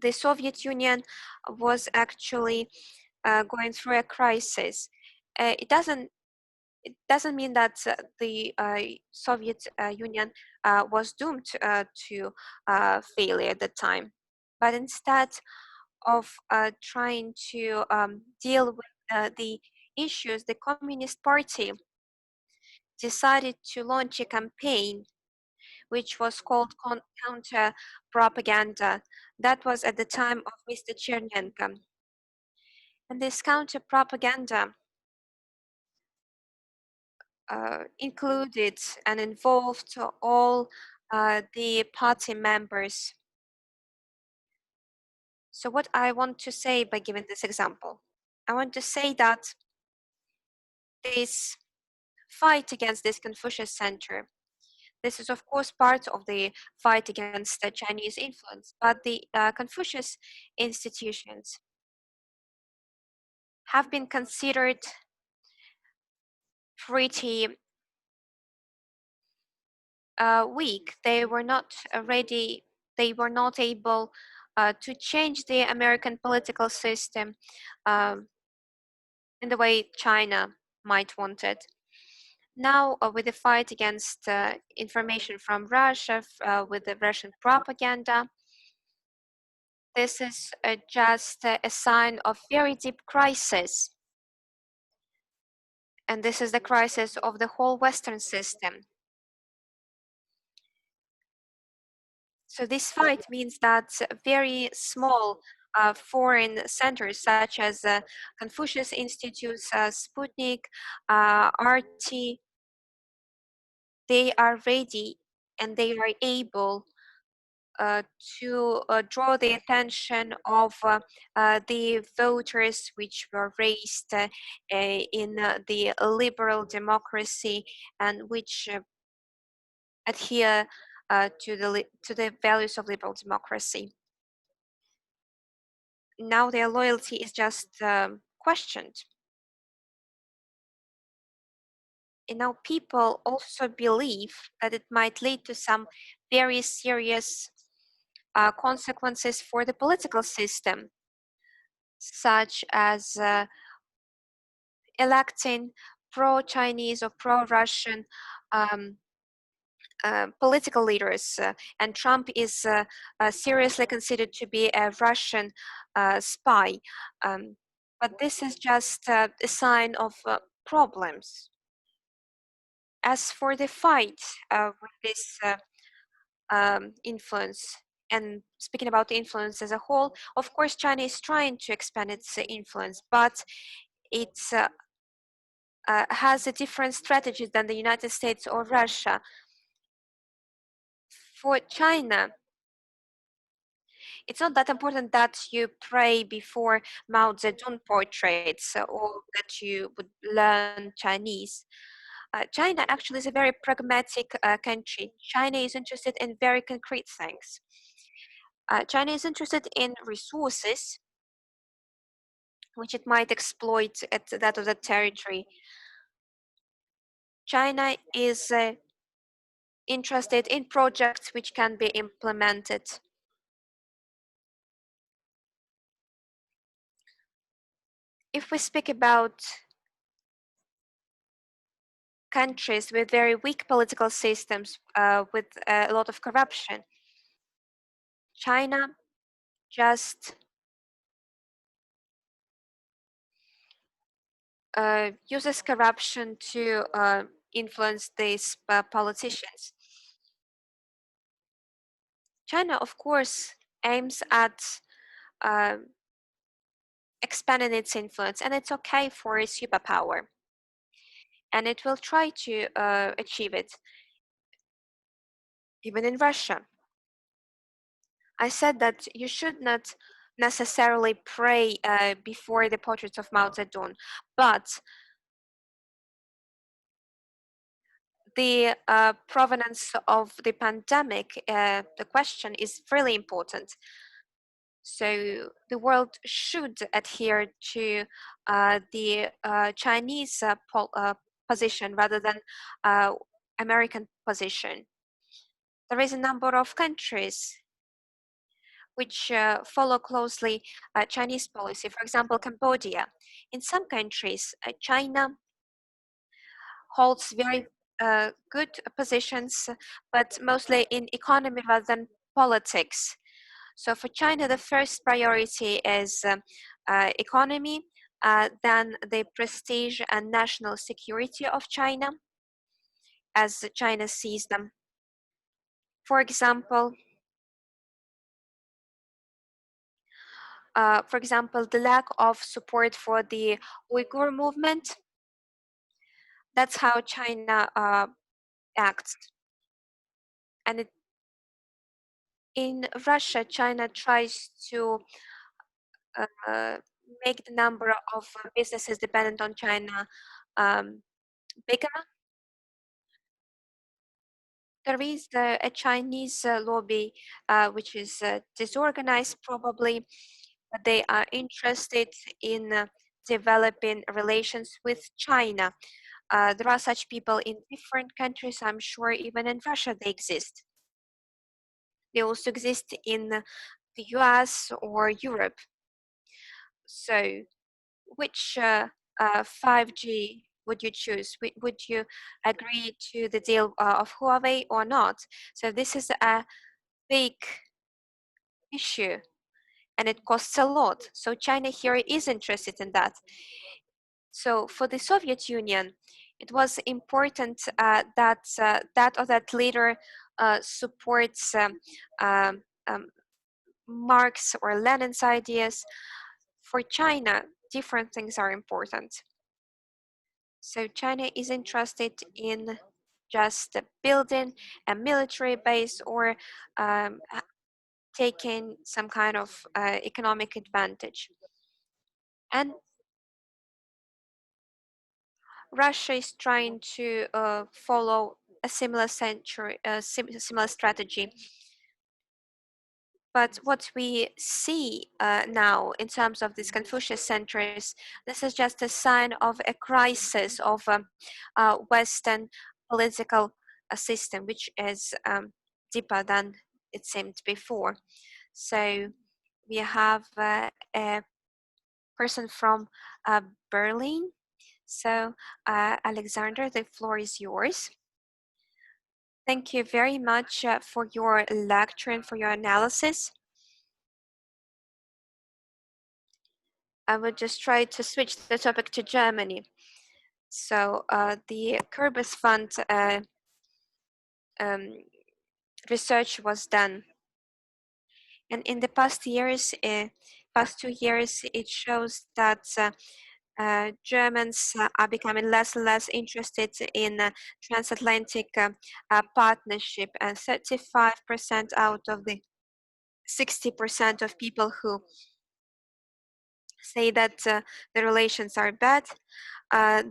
the Soviet Union was actually going through a crisis. It doesn't mean that the Soviet Union was doomed to failure at the time, but instead of trying to deal with the issues, the Communist Party decided to launch a campaign which was called counter propaganda. That was at the time of Mr. Chernenko. And this counter propaganda included and involved all the party members. So what I want to say by giving this example, I want to say that this fight against this Confucius Center, this is of course part of the fight against the Chinese influence, but the Confucius institutions have been considered pretty weak. They were not ready, they were not able to change the American political system in the way China might want it. Now, with the fight against information from Russia, with the Russian propaganda, this is just a sign of very deep crisis. And this is the crisis of the whole Western system. So this fight means that very small foreign centers such as Confucius Institutes, Sputnik, RT, they are ready and they are able to draw the attention of the voters which were raised in the liberal democracy and which adhere to the values of liberal democracy. Now their loyalty is just questioned. And now people also believe that it might lead to some very serious consequences for the political system, such as electing pro-Chinese or pro-Russian political leaders, and Trump is seriously considered to be a Russian spy. But this is just a sign of problems. As for the fight with this influence, and speaking about the influence as a whole, of course, China is trying to expand its influence, but it has a different strategy than the United States or Russia. For China, it's not that important that you pray before Mao Zedong portraits or that you would learn Chinese. China actually is a very pragmatic country. China is interested in very concrete things. China is interested in resources which it might exploit at that of the territory. China is interested in projects which can be implemented. If we speak about countries with very weak political systems, with a lot of corruption, China just uses corruption to influence these politicians. China, of course, aims at expanding its influence, and it's okay for a superpower, and it will try to achieve it. Even in Russia, I said that you should not necessarily pray before the portraits of Mao Zedong, but the provenance of the pandemic, the question is really important. So the world should adhere to the Chinese position rather than American position. There is a number of countries which follow closely Chinese policy. For example, Cambodia. In some countries, China holds very good positions, but mostly in economy rather than politics. So for China, the first priority is economy, then the prestige and national security of China, as China sees them. For example, the lack of support for the Uyghur movement. That's how China acts. And in Russia, China tries to make the number of businesses dependent on China bigger. There is a Chinese lobby which is disorganized probably, but they are interested in developing relations with China. There are such people in different countries. I'm sure even in Russia they exist. They also exist in the US or Europe. So which 5G would you choose? Would you agree to the deal of Huawei or not? So this is a big issue and it costs a lot. So China here is interested in that. So for the Soviet Union, it was important that that leader supports Marx or Lenin's ideas. For China, different things are important. So China is interested in just building a military base or taking some kind of economic advantage. And Russia is trying to follow a similar similar strategy. But what we see now in terms of these Confucius centers, this is just a sign of a crisis of Western political system, which is deeper than it seemed before. So we have a person from Berlin. So Alexander, the floor is yours. Thank you very much for your lecture and for your analysis. I will just try to switch the topic to Germany. So the Kurbis Fund research was done, and in the past 2 years, it shows that Germans are becoming less and less interested in transatlantic partnership, and 35% out of the 60% of people who say that the relations are bad,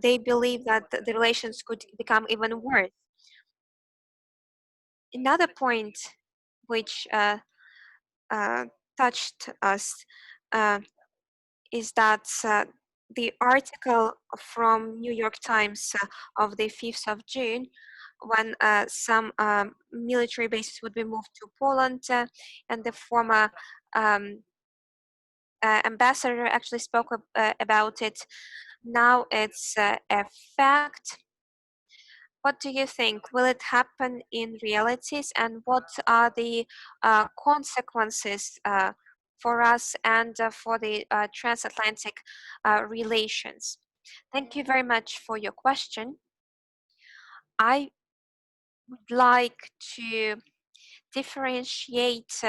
they believe that the relations could become even worse. Another point which touched us is that the article from New York Times of the 5th of June, when some military bases would be moved to Poland, and the former ambassador actually spoke about it. Now it's a fact. What do you think? Will it happen in realities, and what are the consequences for us and for the transatlantic relations? Thank you very much for your question. I would like to differentiate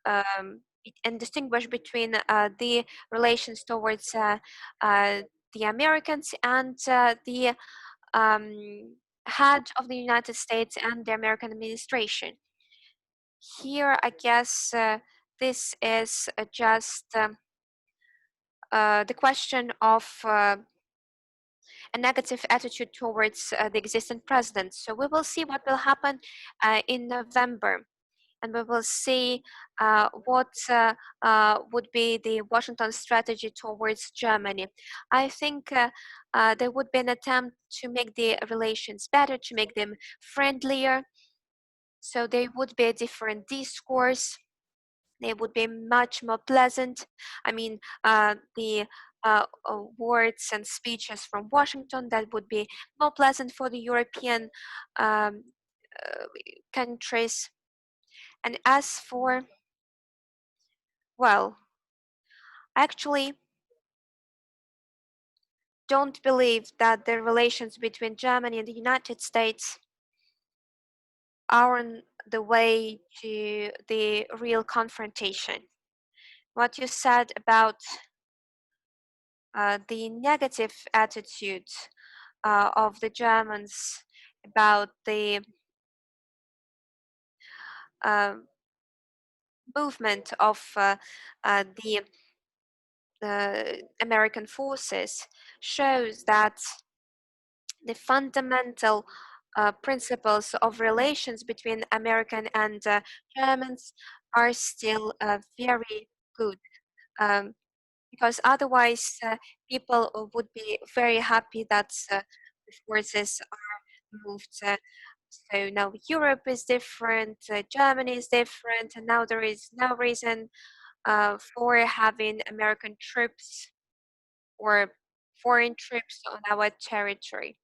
and distinguish between the relations towards the Americans and the head of the United States and the American administration. Here, I guess this is just the question of a negative attitude towards the existing president. So we will see what will happen in November, and we will see what would be the Washington strategy towards Germany. I think there would be an attempt to make the relations better, to make them friendlier. So there would be a different discourse. They would be much more pleasant. I mean, the words and speeches from Washington that would be more pleasant for the European countries. And as for, well, actually, don't believe that the relations between Germany and the United States are on the way to the real confrontation. What you said about the negative attitude of the Germans about the movement of the American forces shows that the fundamental principles of relations between American and Germans are still very good. Because otherwise people would be very happy that the forces are moved. So now Europe is different, Germany is different, and now there is no reason for having American troops or foreign troops on our territory.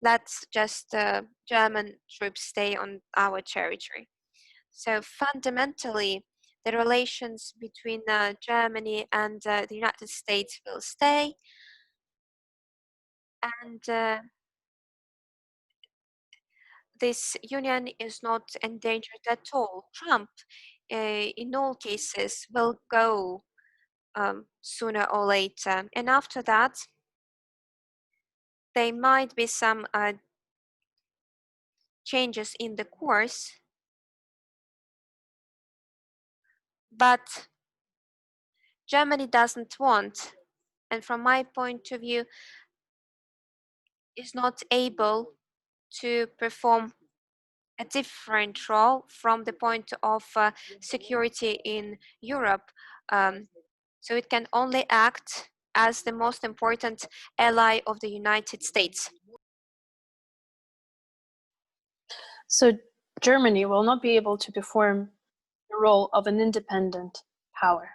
Let's just German troops stay on our territory. So fundamentally, the relations between Germany and the United States will stay, and this union is not endangered at all. Trump, in all cases, will go sooner or later, and after that, there might be some changes in the course, but Germany doesn't want, and from my point of view, is not able to perform a different role from the point of security in Europe. So it can only act as the most important ally of the United States. So Germany will not be able to perform the role of an independent power.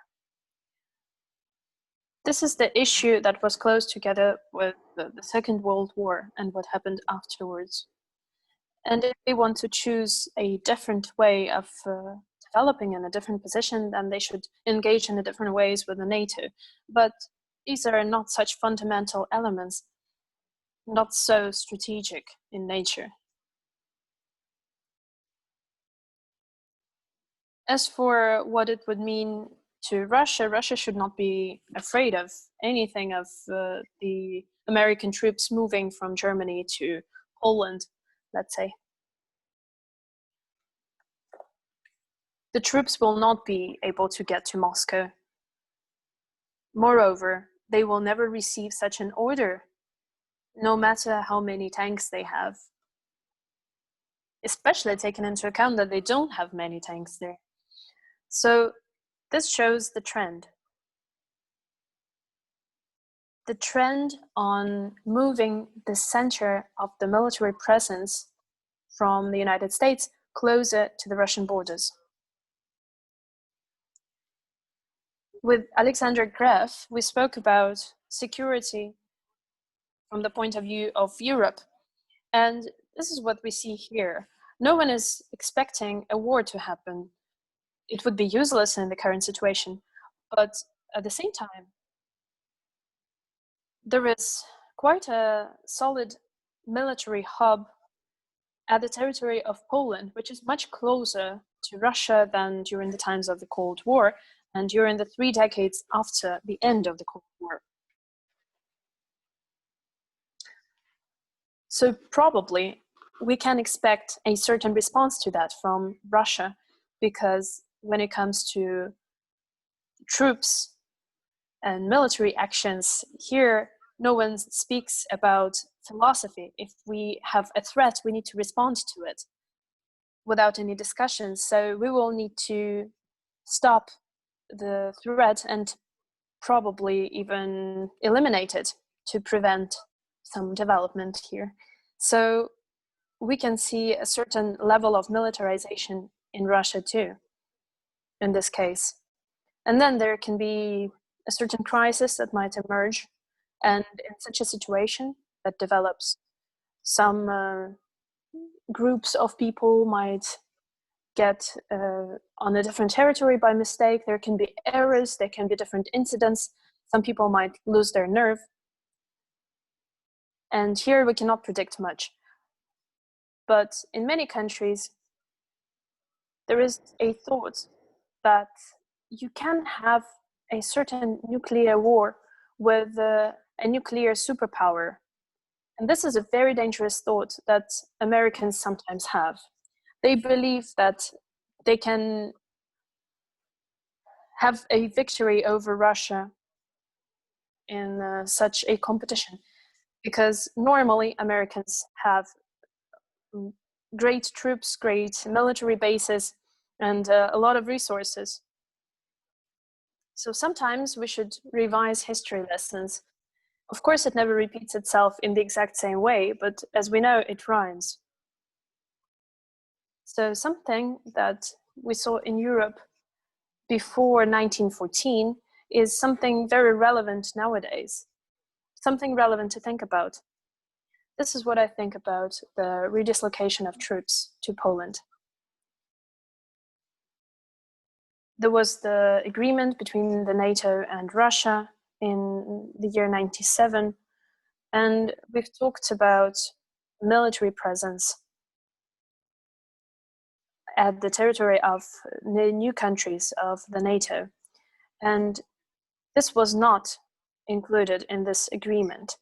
This is the issue that was close together with the Second World War and what happened afterwards. And if they want to choose a different way of developing in a different position, then they should engage in a different ways with the NATO. But these are not such fundamental elements, not so strategic in nature. As for what it would mean to Russia, Russia should not be afraid of anything of the American troops moving from Germany to Poland, let's say. The troops will not be able to get to Moscow. Moreover, they will never receive such an order, no matter how many tanks they have, especially taking into account that they don't have many tanks there. So this shows the trend. The trend on moving the center of the military presence from the United States closer to the Russian borders. With Alexander Gref, we spoke about security from the point of view of Europe. And this is what we see here. No one is expecting a war to happen. It would be useless in the current situation. But at the same time, there is quite a solid military hub at the territory of Poland, which is much closer to Russia than during the times of the Cold War and during the 3 decades after the end of the Cold War. So probably we can expect a certain response to that from Russia, because when it comes to troops and military actions, here no one speaks about philosophy. If we have a threat, we need to respond to it without any discussion. So we will need to stop the threat and probably even eliminate it to prevent some development here. So we can see a certain level of militarization in Russia too, in this case. And then there can be a certain crisis that might emerge. And in such a situation that develops, some groups of people might get on a different territory by mistake. There can be errors, there can be different incidents. Some people might lose their nerve. And here we cannot predict much. But in many countries, there is a thought that you can have a certain nuclear war with a nuclear superpower. And this is a very dangerous thought that Americans sometimes have. They believe that they can have a victory over Russia in such a competition, because normally Americans have great troops, great military bases, and a lot of resources. So sometimes we should revise history lessons. Of course, it never repeats itself in the exact same way, but as we know, it rhymes. So something that we saw in Europe before 1914 is something very relevant nowadays, something relevant to think about. This is what I think about the redislocation of troops to Poland. There was the agreement between the NATO and Russia in the year 97, and we've talked about military presence at the territory of the new countries of the NATO. And this was not included in this agreement.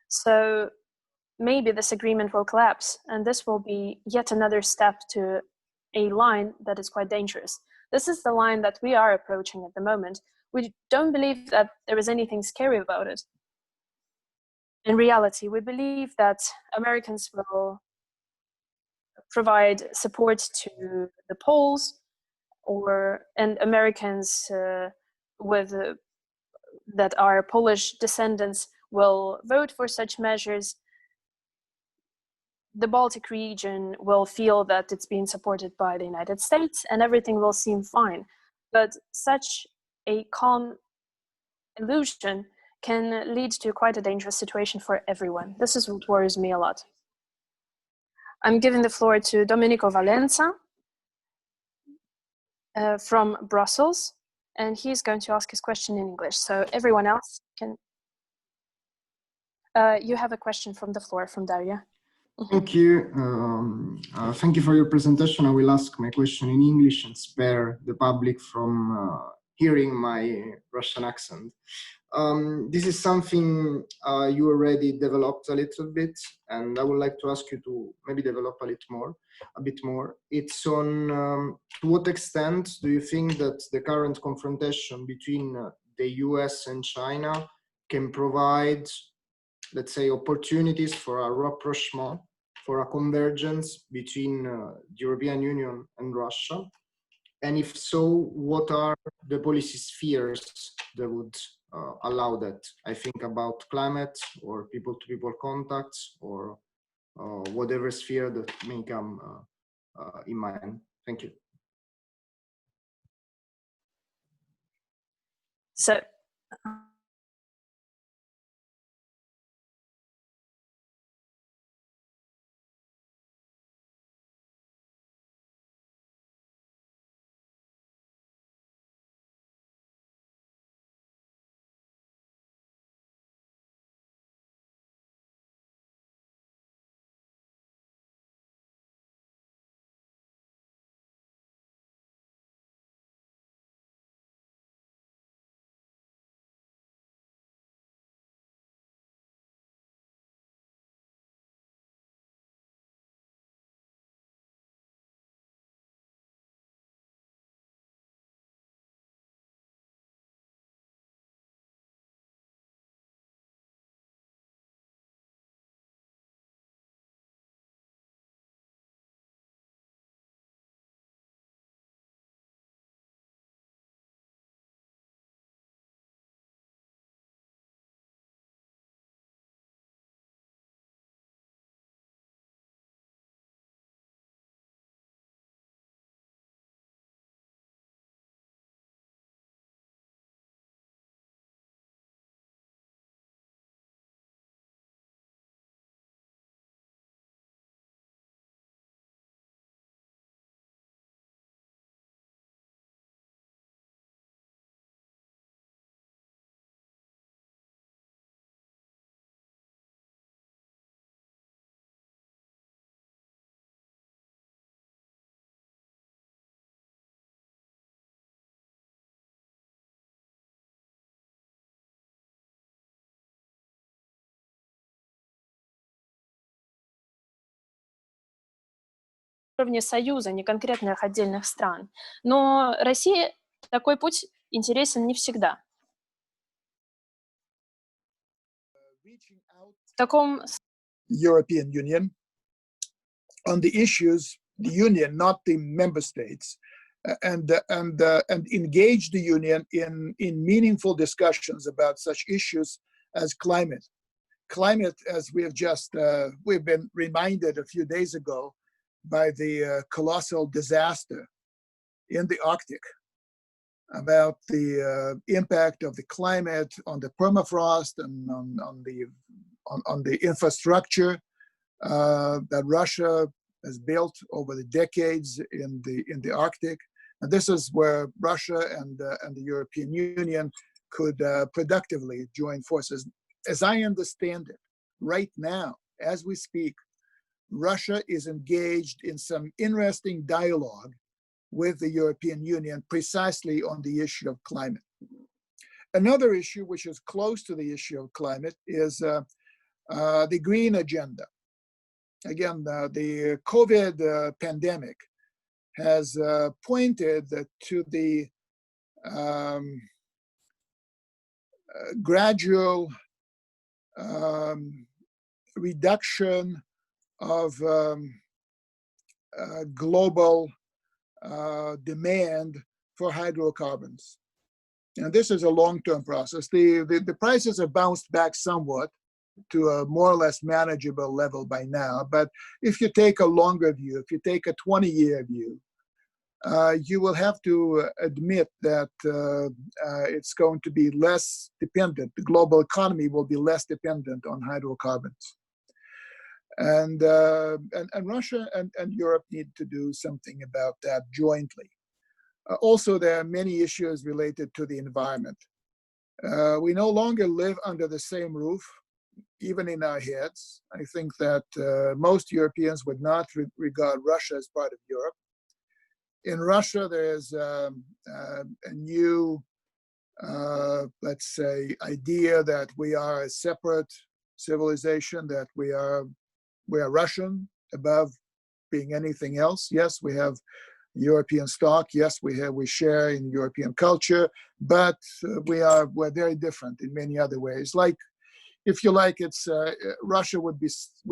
So maybe this agreement will collapse, and this will be yet another step to a line that is quite dangerous. This is the line that we are approaching at the moment. We don't believe that there is anything scary about it. In reality, we believe that Americans will provide support to the Poles, and Americans that are Polish descendants will vote for such measures. The Baltic region will feel that it's being supported by the United States, and everything will seem fine. But such a calm illusion can lead to quite a dangerous situation for everyone. This is what worries me a lot. I'm giving the floor to Domenico Valenza from Brussels, and he's going to ask his question in English. So everyone else can. You have a question from the floor from Daria. Thank you. Thank you for your presentation. I will ask my question in English and spare the public from hearing my Russian accent. This is something you already developed a little bit, and I would like to ask you to maybe develop a bit more. It's on to what extent do you think that the current confrontation between the US and China can provide, let's say, opportunities for a rapprochement, for a convergence between the European Union and Russia? And if so, what are the policy spheres that would allow that? I think about climate or people-to-people contacts or whatever sphere that may come in mind. Thank you. So. Уровне Союза, не конкретных отдельных стран. Но России такой путь интересен не всегда. В таком European Union on the issues, the Union, not the member states, and engage the Union in meaningful discussions about such issues as climate. Climate, as we have just we've been reminded a few days ago by the colossal disaster in the Arctic, about the impact of the climate on the permafrost and on the infrastructure that Russia has built over the decades in the Arctic. And this is where Russia and the European Union could productively join forces. As I understand it, right now, as we speak, Russia is engaged in some interesting dialogue with the European Union precisely on the issue of climate. Another issue which is close to the issue of climate is the green agenda. Again, the COVID pandemic has pointed to the gradual reduction of global demand for hydrocarbons. And this is a long-term process. The prices have bounced back somewhat to a more or less manageable level by now. But if you take a longer view, if you take a 20-year view, you will have to admit that it's going to be less dependent. The global economy will be less dependent on hydrocarbons. And Russia and Europe need to do something about that jointly. Also, there are many issues related to the environment. We no longer live under the same roof, even in our heads. I think that most Europeans would not regard Russia as part of Europe. In Russia, there is a new, let's say, idea that we are a separate civilization, that we are Russian above being anything else. Yes, we have European stock. Yes, we share in European culture, but we're very different in many other ways. Like, if you like, it's Russia would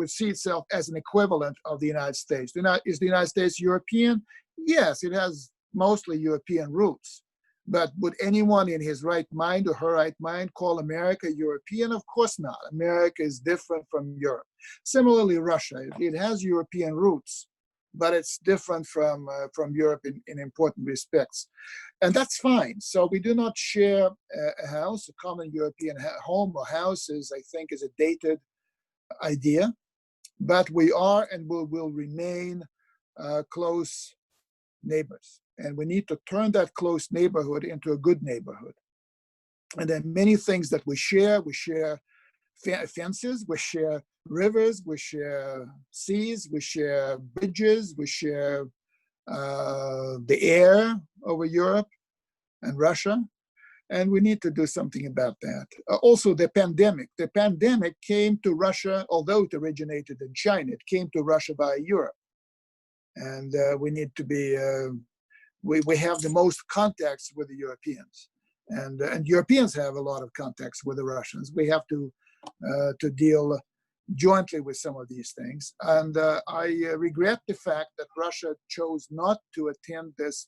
see itself as an equivalent of the United States. Is the United States European? Yes, it has mostly European roots. But would anyone in his right mind or her right mind call America European? Of course not. America is different from Europe. Similarly, Russia, it has European roots, but it's different from Europe in important respects. And that's fine. So we do not share a house. A common European home or house is, I think, is a dated idea. But we are and will remain close neighbors. And we need to turn that close neighborhood into a good neighborhood. And there are many things that we share. We share fences, we share rivers, we share seas, we share bridges, we share the air over Europe and Russia. And we need to do something about that. Also, the pandemic. The pandemic came to Russia, although it originated in China, it came to Russia via Europe. And we need to be, we have the most contacts with the Europeans. And Europeans have a lot of contacts with the Russians. We have to deal jointly with some of these things. And I regret the fact that Russia chose not to attend this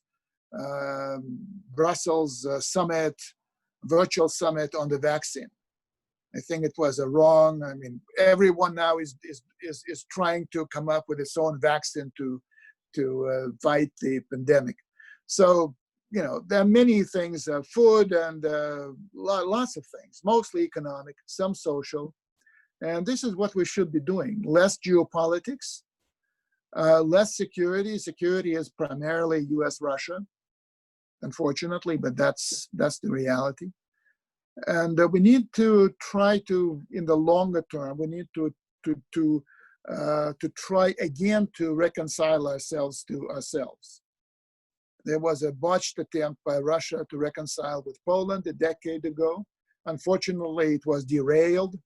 Brussels summit, virtual summit on the vaccine. I think it was a wrong. I mean, everyone now is trying to come up with its own vaccine to fight the pandemic. So, you know, there are many things, food and lots of things, mostly economic, some social. And this is what we should be doing. Less geopolitics, less security. Security is primarily US-Russia, unfortunately, but that's the reality. And we need to try to, in the longer term, we need to try again to reconcile ourselves to ourselves. There was a botched attempt by Russia to reconcile with Poland a decade ago. Unfortunately, it was derailed,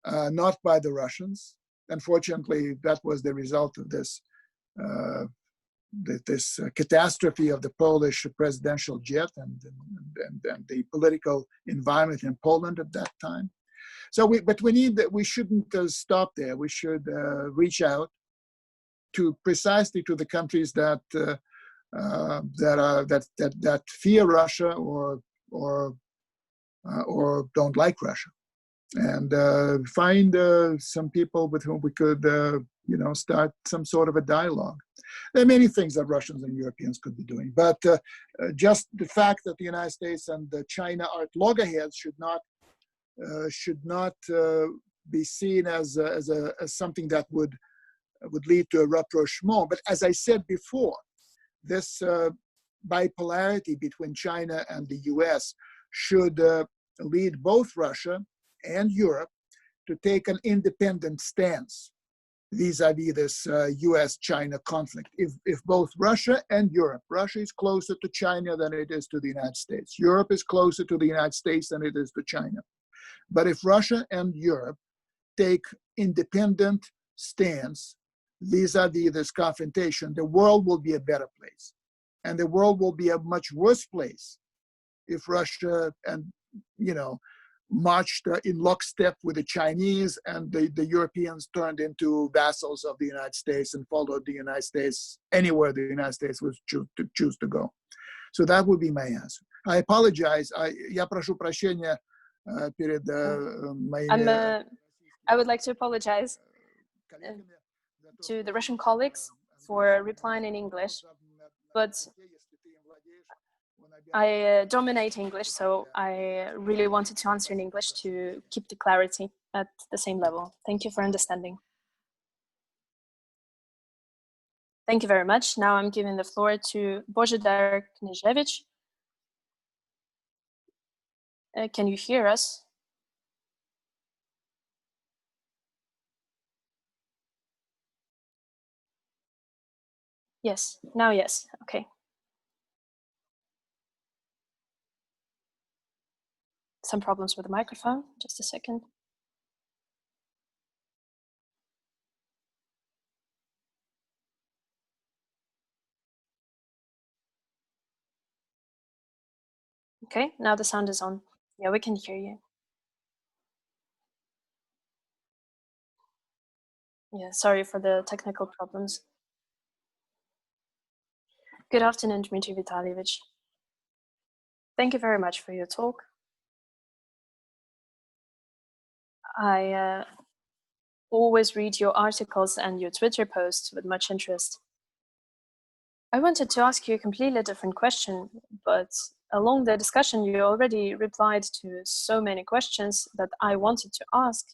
not by the Russians. Unfortunately, that was the result of this catastrophe of the Polish presidential jet and the political environment in Poland at that time. So, we shouldn't stop there. We should reach out to precisely to the countries that fear Russia or don't like Russia, and find some people with whom we could start some sort of a dialogue. There are many things that Russians and Europeans could be doing, but just the fact that the United States and China are at loggerheads should not be seen as something that would lead to a rapprochement. But as I said before, this bipolarity between China and the US should lead both Russia and Europe to take an independent stance vis-a-vis this US-China conflict. If both Russia and Europe, Russia is closer to China than it is to the United States. Europe is closer to the United States than it is to China. But if Russia and Europe take independent stance vis-a-vis this confrontation, the world will be a better place. And the world will be a much worse place if Russia and, marched in lockstep with the Chinese and the Europeans turned into vassals of the United States and followed the United States anywhere the United States would choose to go. So that would be my answer. I apologize. Я прошу прощения перед моими... I would like to apologize to the Russian colleagues for replying in English, but I dominate English, so I really wanted to answer in English to keep the clarity at the same level. Thank you for understanding. Thank you very much. Now I'm giving the floor to Božidar Knežević. Can you hear us? Yes, now yes, okay. Some problems with the microphone, just a second. Okay, now the sound is on. Yeah, we can hear you. Yeah, sorry for the technical problems. Good afternoon, Dmitri Vitalyevich. Thank you very much for your talk. I always read your articles and your Twitter posts with much interest. I wanted to ask you a completely different question, but along the discussion, you already replied to so many questions that I wanted to ask.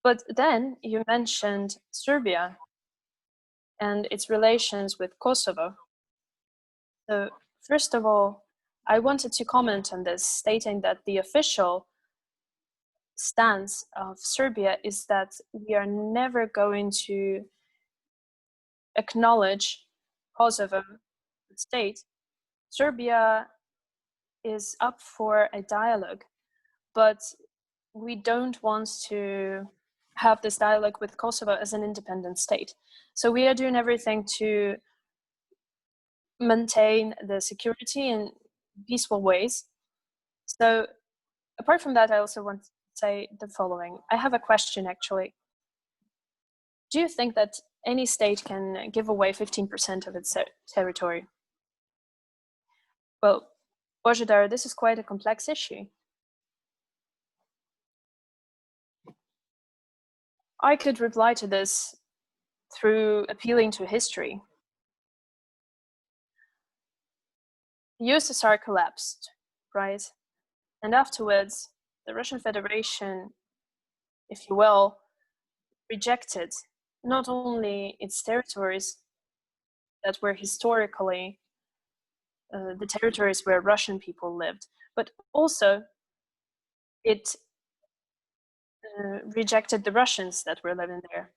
But then you mentioned Serbia and its relations with Kosovo. So first of all, I wanted to comment on this, stating that the official stance of Serbia is that we are never going to acknowledge Kosovo state. Serbia is up for a dialogue, but we don't want to have this dialogue with Kosovo as an independent state. So we are doing everything to maintain the security in peaceful ways. So apart from that, I also want to say the following. I have a question, actually. Do you think that any state can give away 15% of its territory? Well, Božidar, this is quite a complex issue. I could reply to this through appealing to history. The USSR collapsed, right? And afterwards, the Russian Federation, if you will, rejected not only its territories that were historically the territories where Russian people lived, but also it rejected the Russians that were living there.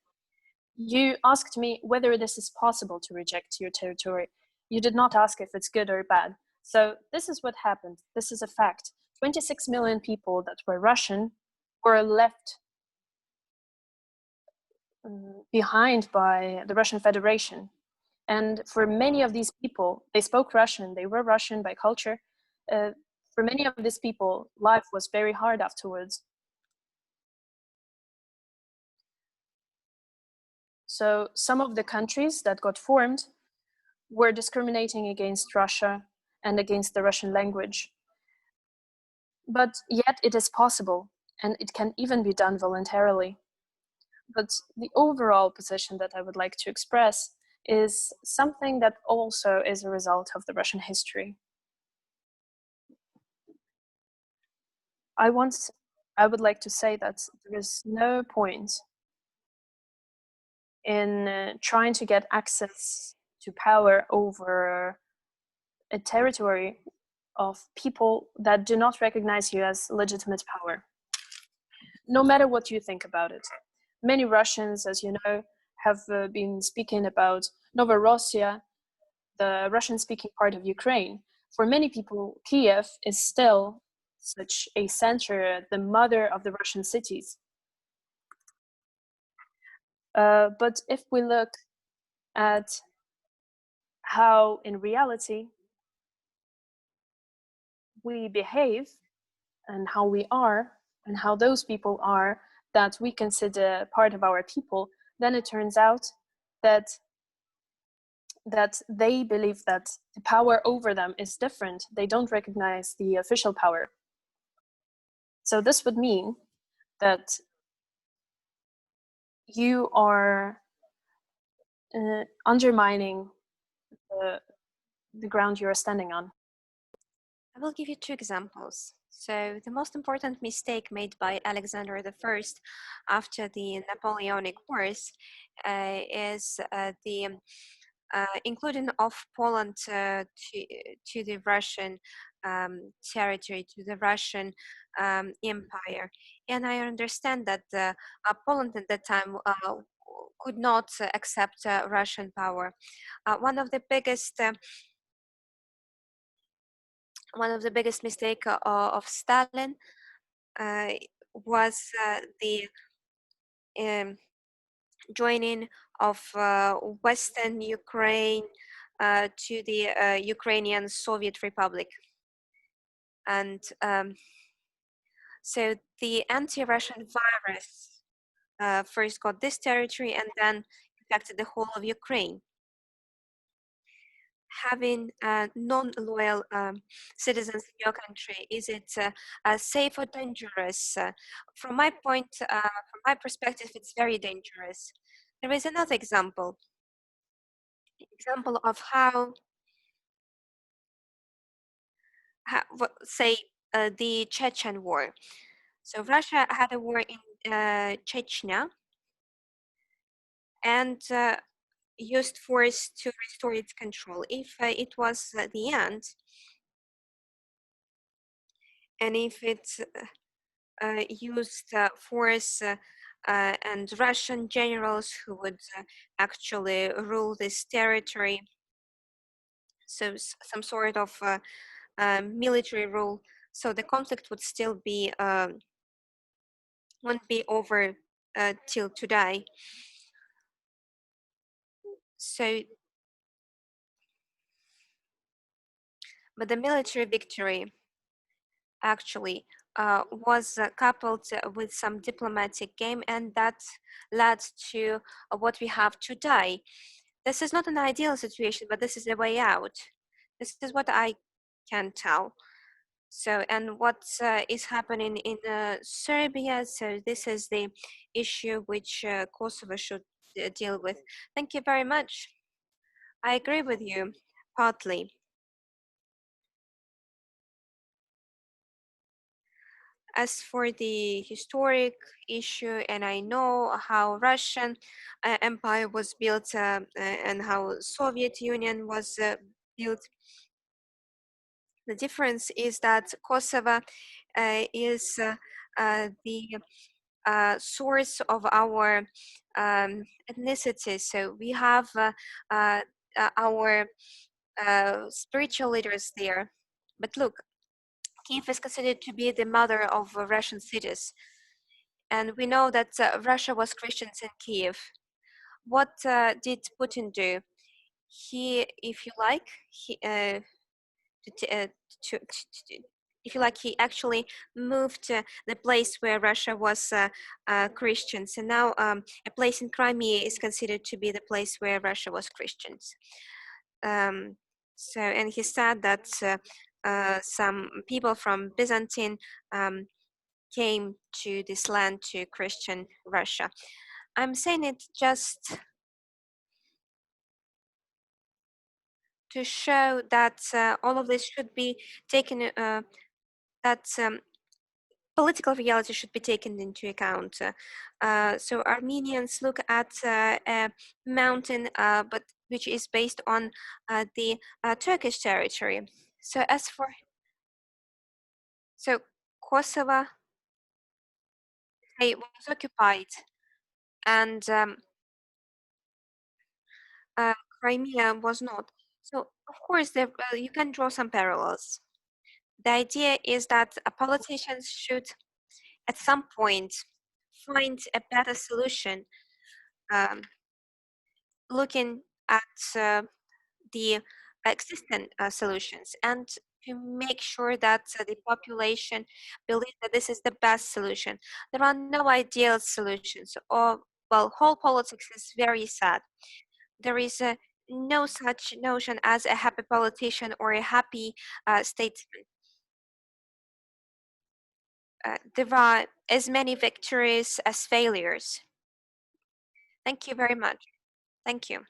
You asked me whether this is possible to reject your territory. You did not ask if it's good or bad. So this is what happened. This is a fact. 26 million people that were Russian were left behind by the Russian Federation. And for many of these people, they spoke Russian, they were Russian by culture. For many of these people, life was very hard afterwards. So some of the countries that got formed were discriminating against Russia and against the Russian language. But yet it is possible, and it can even be done voluntarily. But the overall position that I would like to express is something that also is a result of the Russian history. I would like to say that there is no point in trying to get access to power over a territory of people that do not recognize you as legitimate power, no matter what you think about it. Many Russians, as you know, have been speaking about Novorossiya, the Russian-speaking part of Ukraine. For many people, Kiev is still such a center, the mother of the Russian cities. But if we look at how in reality we behave and how we are and how those people are that we consider part of our people, then it turns out that they believe that the power over them is different. They don't recognize the official power. So this would mean that you are undermining the ground you are standing on. I will give you two examples. So the most important mistake made by Alexander I after the Napoleonic Wars is the including of Poland to the Russian territory, to the Russian empire. And I understand that Poland at that time could not accept Russian power. One of the biggest mistake of Stalin was the um, joining of Western Ukraine to the Ukrainian Soviet Republic. And so the anti-Russian virus first got this territory and then infected the whole of Ukraine. Having non-loyal citizens in your country, is it safe or dangerous? From my perspective, it's very dangerous. There is another example of how say the Chechen War. So Russia had a war in Chechnya and used force to restore its control. If it was the end, and if it used force and Russian generals who would actually rule this territory, so some sort of military rule, so the conflict would still be won't be over till today. So, but the military victory actually was coupled with some diplomatic game, and that led to what we have today. This is not an ideal situation, but this is a way out. This is what I can tell. So, and what is happening in Serbia, so this is the issue which Kosovo should deal with. Thank you very much. I agree with you, partly. As for the historic issue, and I know how Russian empire was built and how Soviet Union was built. The difference is that Kosovo is the source of our ethnicity. So we have our spiritual leaders there. But look, Kiev is considered to be the mother of Russian cities. And we know that Russia was Christians in Kiev. What did Putin do? He, if you like, if you like, he actually moved the place where Russia was Christians. And now a place in Crimea is considered to be the place where Russia was Christians. So, and he said that some people from Byzantine came to this land, to Christian Russia. I'm saying it just to show that all of this should be taken, that political reality should be taken into account. So Armenians look at a mountain, but which is based on the Turkish territory. So as for Kosovo, it was occupied, and Crimea was not. So of course, there, you can draw some parallels. The idea is that politicians should, at some point, find a better solution, looking at the existing solutions, and to make sure that the population believes that this is the best solution. There are no ideal solutions, or, well, whole politics is very sad. There is no such notion as a happy politician or a happy statesman. There are as many victories as failures. Thank you very much. Thank you.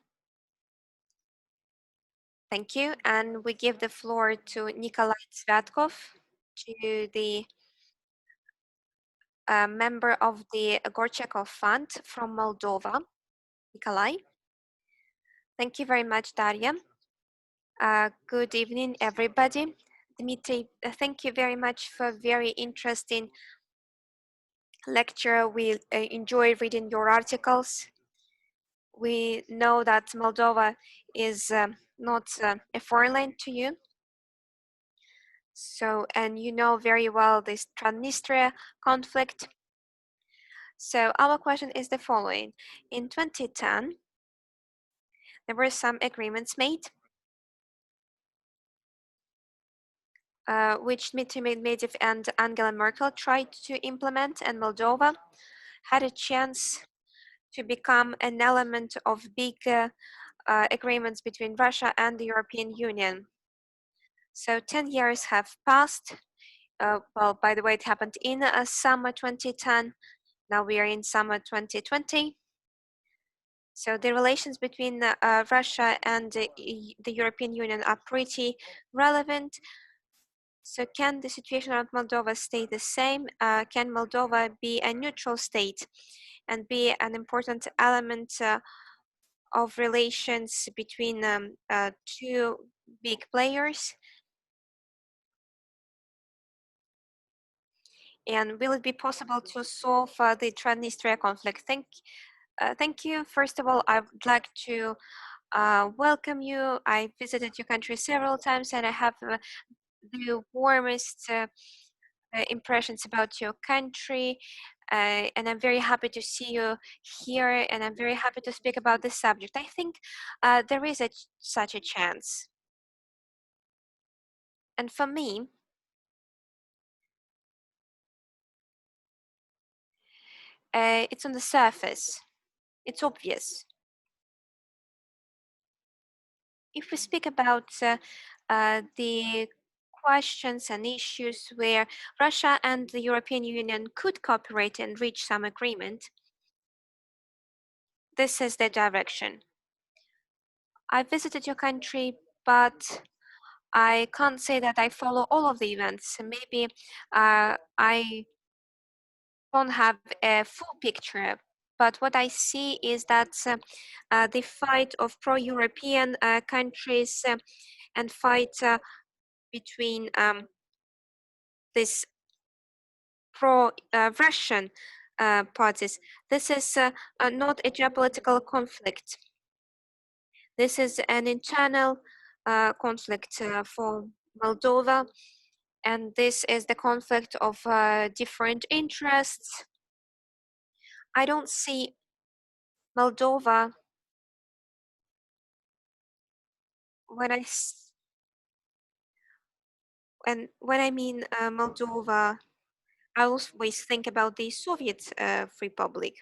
Thank you. And we give the floor to Nikolai Tsvatkov, to the member of the Gorchakov Fund from Moldova. Nikolai. Thank you very much, Daria. Good evening, everybody. Dmitri, thank you very much for a very interesting lecture. We enjoy reading your articles. We know that Moldova is not a foreign land to you. So, and you know very well this Transnistria conflict. So our question is the following. In 2010, there were some agreements made which Dmitry Medvedev and Angela Merkel tried to implement, and Moldova had a chance to become an element of big agreements between Russia and the European Union. So 10 years have passed. Well, by the way, it happened in summer 2010. Now we are in summer 2020. So the relations between Russia and the European Union are pretty relevant. So can the situation of Moldova stay the same? Can Moldova be a neutral state and be an important element of relations between two big players? And will it be possible to solve the Transnistria conflict? Thank you. First of all, I would like to welcome you. I visited your country several times and I have the warmest impressions about your country, and I'm very happy to see you here, and I'm very happy to speak about this subject. I think there is such a chance. And for me, it's on the surface. It's obvious. If we speak about the questions and issues where Russia and the European Union could cooperate and reach some agreement, this is the direction. I visited your country, but I can't say that I follow all of the events. Maybe I don't have a full picture, but what I see is that the fight of pro-European countries and fight between this pro-Russian parties, this is not a geopolitical conflict. This is an internal conflict for Moldova, and this is the conflict of different interests. I don't see Moldova when I mean Moldova, I always think about the Soviet Republic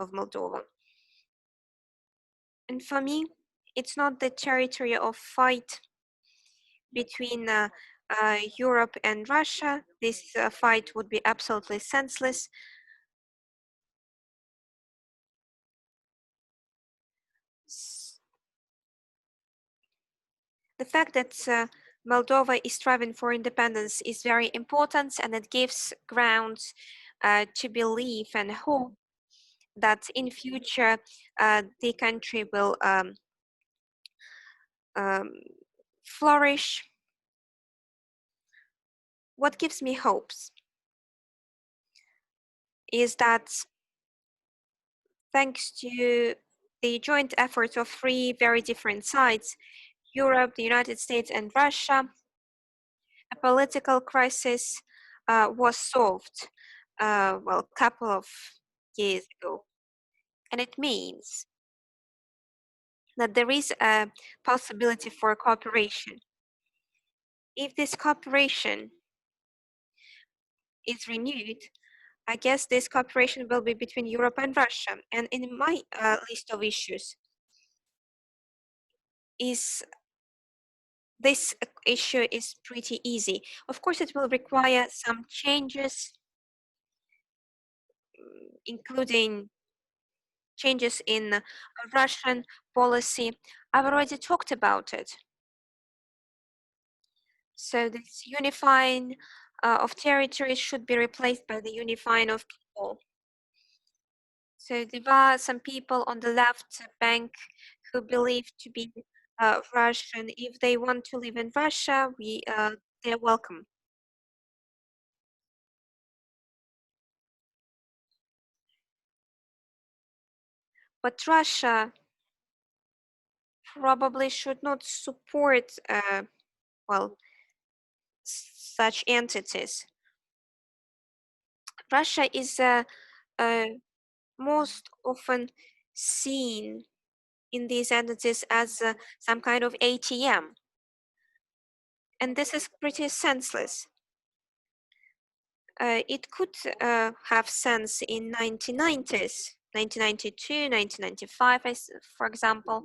of Moldova. And for me, it's not the territory of fight between Europe and Russia. This fight would be absolutely senseless. The fact that Moldova is striving for independence is very important, and it gives grounds to believe and hope that in future the country will flourish. What gives me hopes is that thanks to the joint efforts of three very different sides, Europe, the United States, and Russia, a political crisis was solved well, a couple of years ago. And it means that there is a possibility for cooperation. If this cooperation is renewed, I guess this cooperation will be between Europe and Russia. And in my list of issues is this issue is pretty easy. Of course, it will require some changes, including changes in Russian policy. I've already talked about it. So this unifying of territories should be replaced by the unifying of people. So there are some people on the left bank who believe to be Russian. If they want to live in Russia, they're welcome. But Russia probably should not support, well, such entities. Russia is most often seen in these entities as some kind of ATM. And this is pretty senseless. It could have sense in 1990s, 1992, 1995, for example.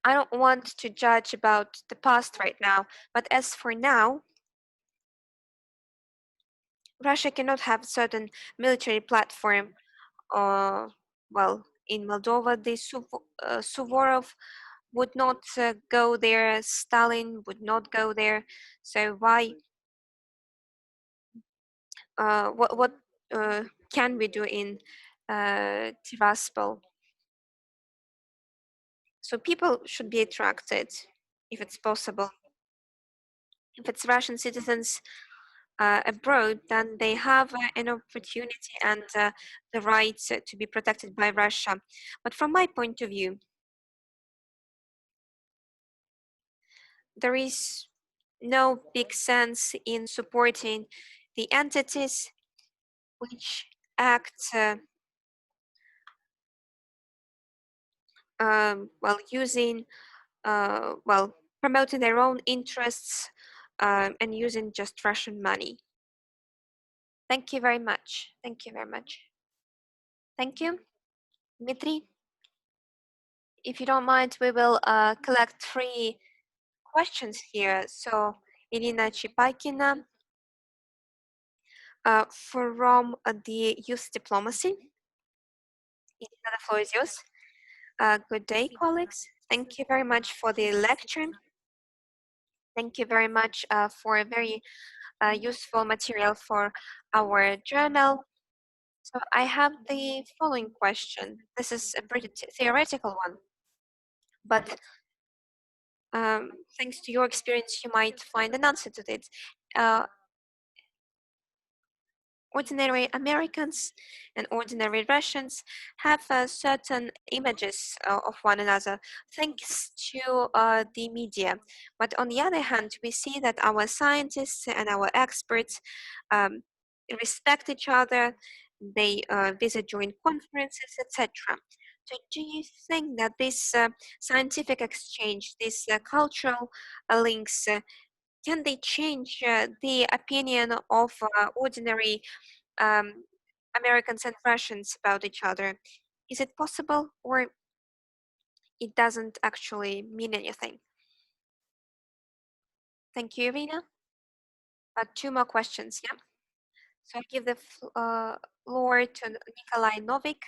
I don't want to judge about the past right now, but as for now, Russia cannot have certain military platform. Well, in Moldova, the Suvorov would not go there, Stalin would not go there. So why? What can we do in Tiraspol? So people should be attracted, if it's possible. If it's Russian citizens abroad, then they have an opportunity and the rights to be protected by Russia. But from my point of view, there is no big sense in supporting the entities which act well, using well, promoting their own interests and using just Russian money. Thank you very much. Thank you very much. Thank you, Dmitri. If you don't mind, we will collect 3 questions here. So, Irina Chipakina from the Youth Diplomacy. Irina, the floor is yours. Good day, colleagues. Thank you very much for the lecture. Thank you very much for a very useful material for our journal. So I have the following question. This is a pretty theoretical one, but thanks to your experience, you might find an answer to it. Ordinary Americans and ordinary Russians have certain images of one another thanks to the media. But on the other hand, we see that our scientists and our experts respect each other, they visit joint conferences, etc. So do you think that this scientific exchange, these cultural links, can they change the opinion of ordinary Americans and Russians about each other? Is it possible, or it doesn't actually mean anything? Thank you, Irina. 2 more questions, yeah? So I give the floor to Nikolai Novik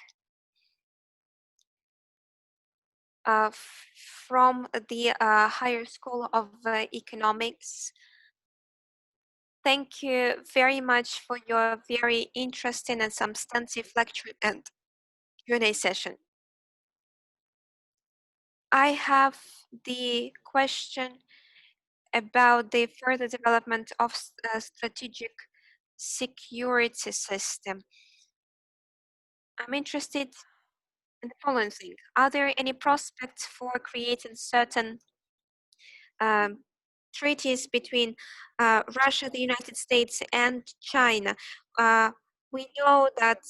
from the Higher School of Economics. Thank you very much for your very interesting and substantive lecture and Q&A session. I have the question about the further development of strategic security system. I'm interested in the following thing. Are there any prospects for creating certain treaties between Russia, the United States, and China? We know that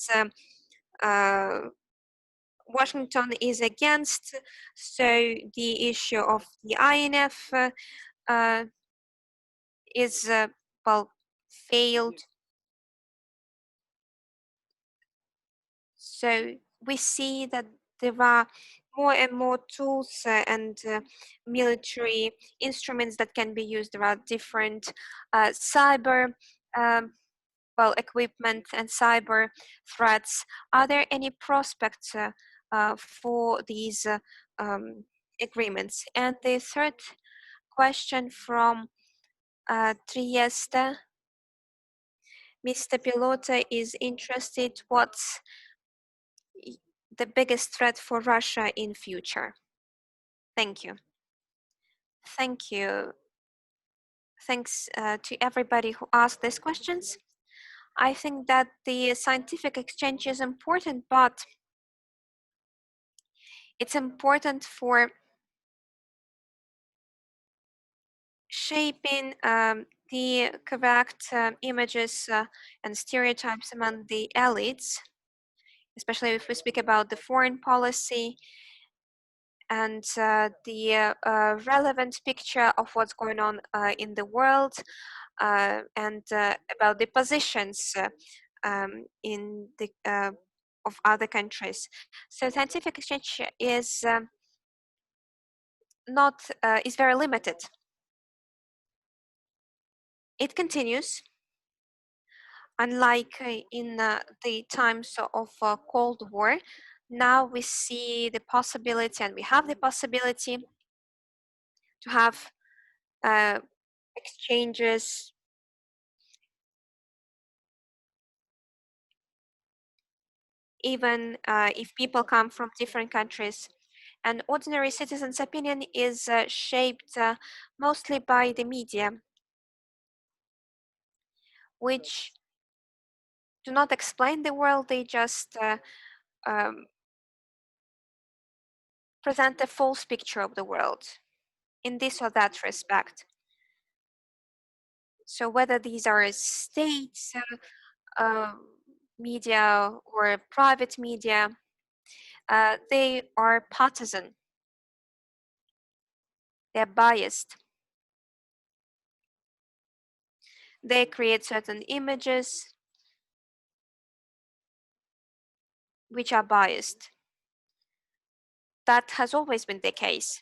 Washington is against, so the issue of the INF is, well, failed. So we see that there are more and more tools and military instruments that can be used. There are different cyber well, equipment and cyber threats. Are there any prospects for these agreements. And the third question from Trieste. Mr. Pilota is interested what's the biggest threat for Russia in future. Thank you. Thank you. Thanks to everybody who asked these questions. I think that the scientific exchange is important, but it's important for shaping the correct images and stereotypes among the elites, especially if we speak about the foreign policy and the relevant picture of what's going on in the world and about the positions in the of other countries. So scientific exchange is is very limited. It continues, unlike in the times of Cold War. Now we see the possibility, and we have the possibility to have exchanges even if people come from different countries. And ordinary citizens' opinion is shaped mostly by the media, which do not explain the world, they just present a false picture of the world in this or that respect. So whether these are states, media or private media, they are partisan, they're biased. They create certain images which are biased. That has always been the case,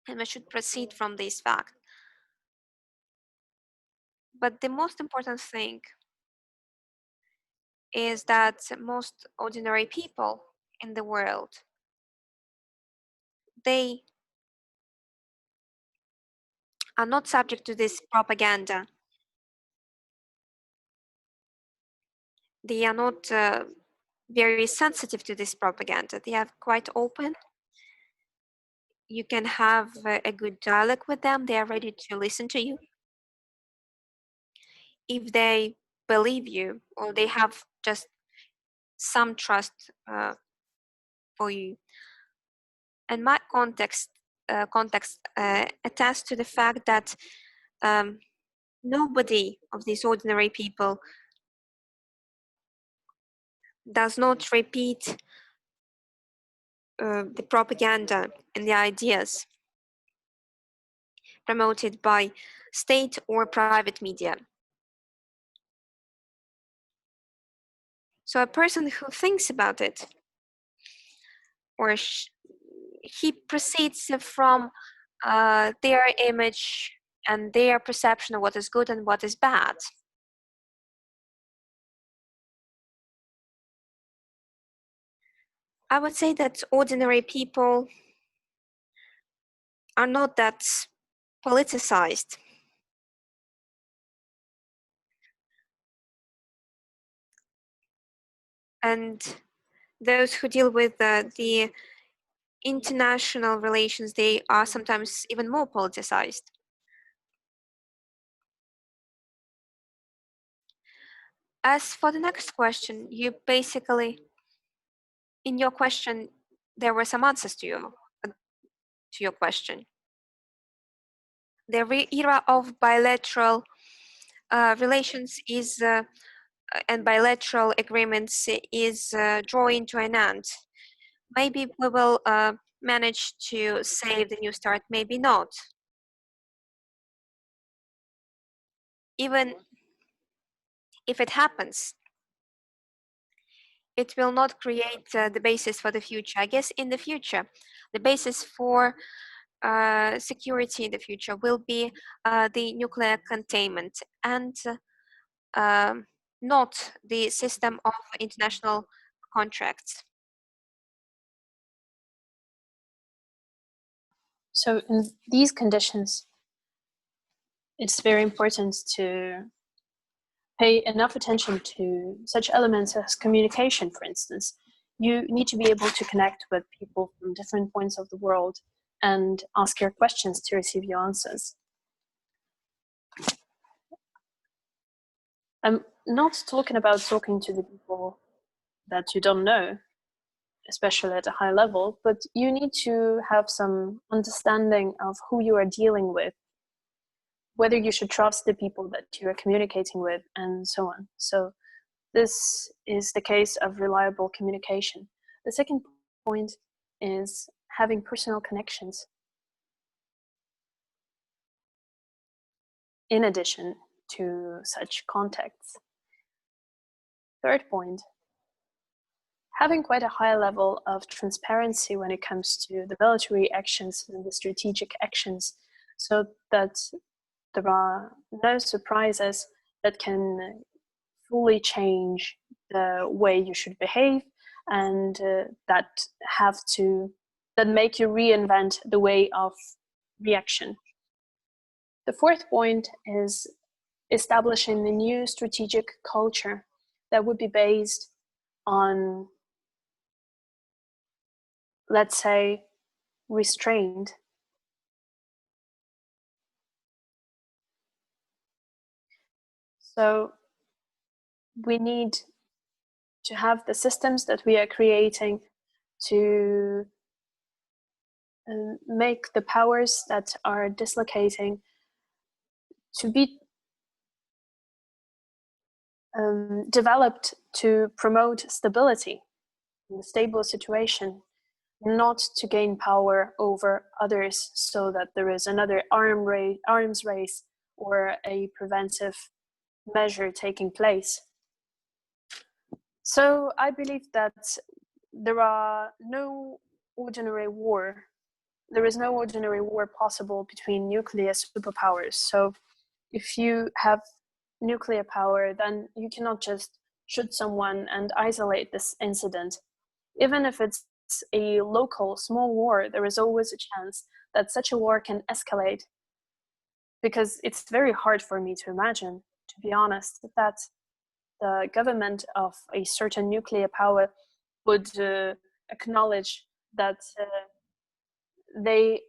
and we should proceed from this fact. But the most important thing is that most ordinary people in the world, they are not subject to this propaganda. They are not very sensitive to this propaganda. They are quite open. You can have a good dialogue with them. They are ready to listen to you. If they believe you or they have just some trust for you. And my context attests to the fact that nobody of these ordinary people does not repeat the propaganda and the ideas promoted by state or private media. So a person who thinks about it, or he proceeds from their image and their perception of what is good and what is bad. I would say that ordinary people are not that politicized. And those who deal with the international relations, they are sometimes even more politicized. As for the next question, you basically, in your question, there were some answers to your question. The era of bilateral relations is and bilateral agreements is drawing to an end. Maybe we will manage to save the New Start, maybe not. Even if it happens, it will not create the basis for the future. I guess in the future, the basis for security in the future will be the nuclear containment and not the system of international contracts. So in these conditions, it's very important to pay enough attention to such elements as communication, for instance. You need to be able to connect with people from different points of the world and ask your questions to receive your answers. I'm not talking about talking to the people that you don't know, especially at a high level, but you need to have some understanding of who you are dealing with, whether you should trust the people that you are communicating with, and so on. So this is the case of reliable communication. The second point is having personal connections in addition to such contacts. Third point, having quite a high level of transparency when it comes to the military actions and the strategic actions, so that there are no surprises that can fully change the way you should behave, and that make you reinvent the way of reaction. The fourth point is establishing a new strategic culture that would be based on, let's say, restraint. So we need to have the systems that we are creating to make the powers that are dislocating to be developed to promote stability, a stable situation, not to gain power over others so that there is another arms race or a preventive measure taking place. So I believe that there is no ordinary war possible between nuclear superpowers. So if you have nuclear power, then you cannot just shoot someone and isolate this incident. Even if it's a local small war, there is always a chance that such a war can escalate, because it's very hard for me to imagine, to be honest, that the government of a certain nuclear power would acknowledge that they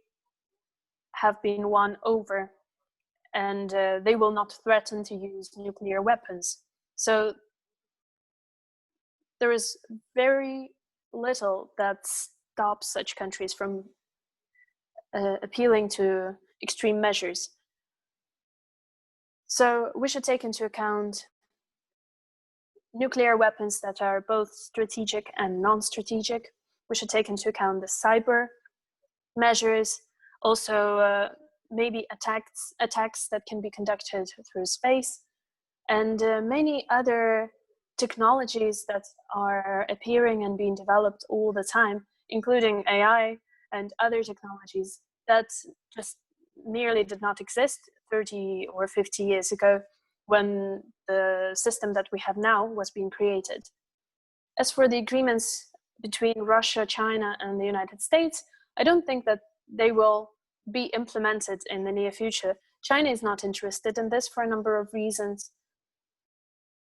have been won over, and they will not threaten to use nuclear weapons. So there is very little that stops such countries from appealing to extreme measures. So we should take into account nuclear weapons that are both strategic and non-strategic. We should take into account the cyber measures, also maybe attacks that can be conducted through space, and many other technologies that are appearing and being developed all the time, including AI and other technologies that just merely did not exist 30 or 50 years ago when the system that we have now was being created. As for the agreements between Russia, China, and the United States, I don't think that they will be implemented in the near future. China is not interested in this for a number of reasons.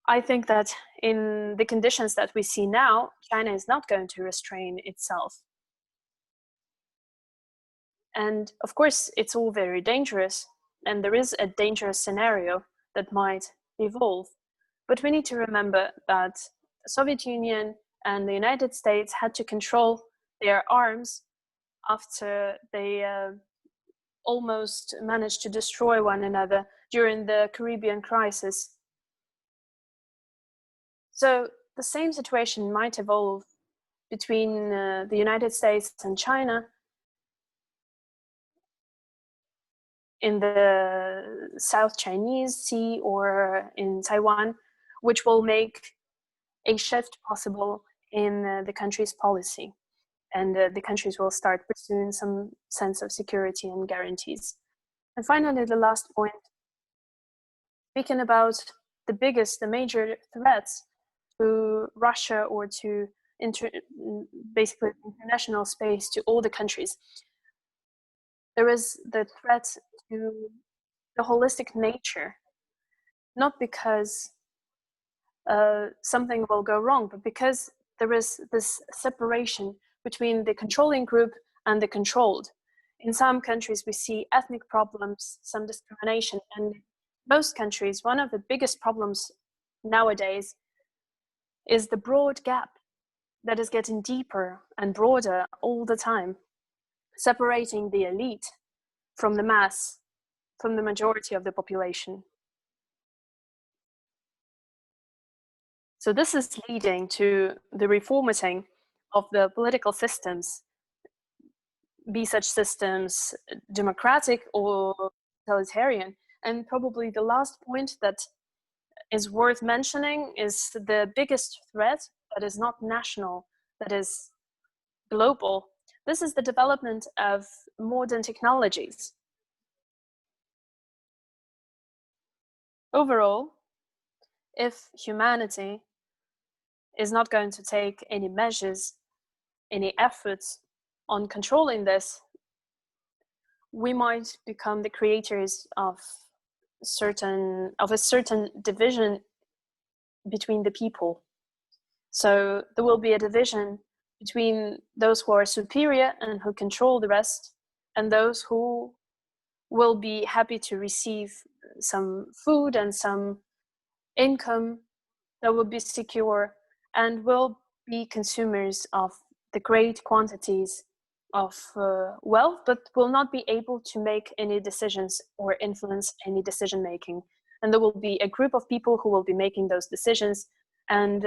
I think that in the conditions that we see now, China is not going to restrain itself. And of course, it's all very dangerous, and there is a dangerous scenario that might evolve. But we need to remember that the Soviet Union and the United States had to control their arms after they almost managed to destroy one another during the Caribbean crisis. So the same situation might evolve between the United States and China in the South Chinese Sea or in Taiwan, which will make a shift possible in the country's policy. And the countries will start pursuing some sense of security and guarantees. And finally, the last point, speaking about the major threats to Russia or to basically international space, to all the countries. there is the threat to the holistic nature, not because something will go wrong, but because there is this separation between the controlling group and the controlled. In some countries, we see ethnic problems, some discrimination, and in most countries, one of the biggest problems nowadays is the broad gap that is getting deeper and broader all the time, separating the elite from the mass, from the majority of the population. So this is leading to the reformatting of the political systems, be such systems democratic or totalitarian. And probably the last point that is worth mentioning is the biggest threat that is not national, that is global. This is the development of modern technologies. Overall, if humanity is not going to take any measures, any efforts on controlling this, we might become the creators of a certain division between the people. So there will be a division between those who are superior and who control the rest, and those who will be happy to receive some food and some income that will be secure, and will be consumers of the great quantities of wealth, but will not be able to make any decisions or influence any decision making. And there will be a group of people who will be making those decisions, and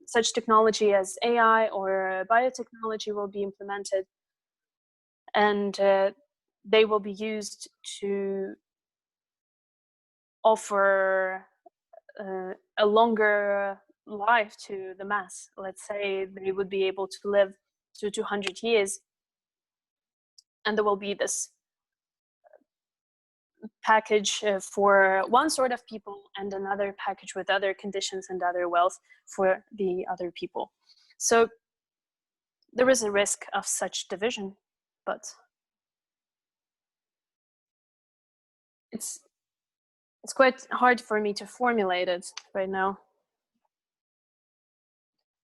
such technology as AI or biotechnology will be implemented, and they will be used to offer a longer life to the mass. Let's say they would be able to live to 200 years, and there will be this package for one sort of people and another package with other conditions and other wealth for the other people. So there is a risk of such division, but it's quite hard for me to formulate it right now.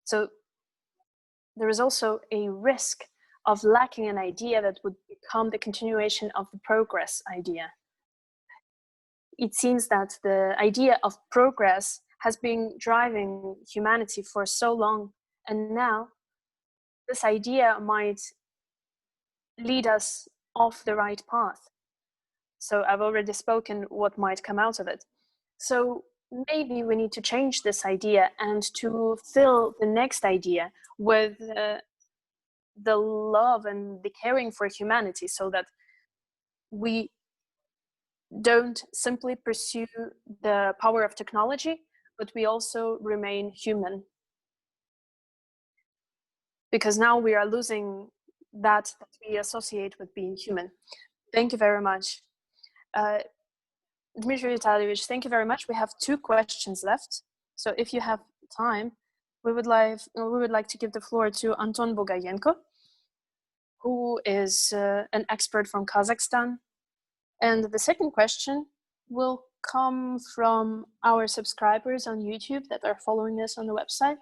So there is also a risk of lacking an idea that would become the continuation of the progress idea. It seems that the idea of progress has been driving humanity for so long, and now this idea might lead us off the right path. So I've already spoken what might come out of it. So maybe we need to change this idea and to fill the next idea with the love and the caring for humanity, so that we don't simply pursue the power of technology, but we also remain human. Because now we are losing that we associate with being human. Thank you very much. Dmitri Vitalyevich, thank you very much. We have 2 questions left. So if you have time, we would like to give the floor to Anton Bogayenko, who is an expert from Kazakhstan. And the second question will come from our subscribers on YouTube that are following us on the website.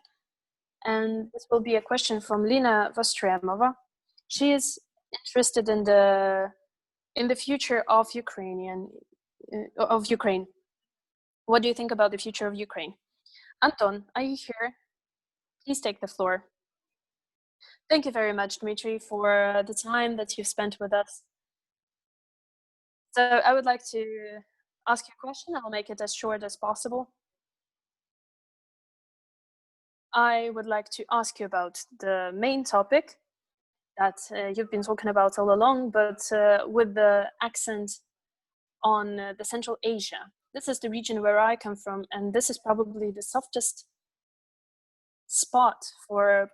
And this will be a question from Lina Vostremova. She is interested in the future of Ukraine. What do you think about the future of Ukraine? Anton, are you here? Please take the floor. Thank you very much, Dmitry, for the time that you've spent with us. So I would like to ask you a question. I'll make it as short as possible. I would like to ask you about the main topic that you've been talking about all along, but with the accent on the Central Asia. This is the region where I come from, and this is probably the softest spot for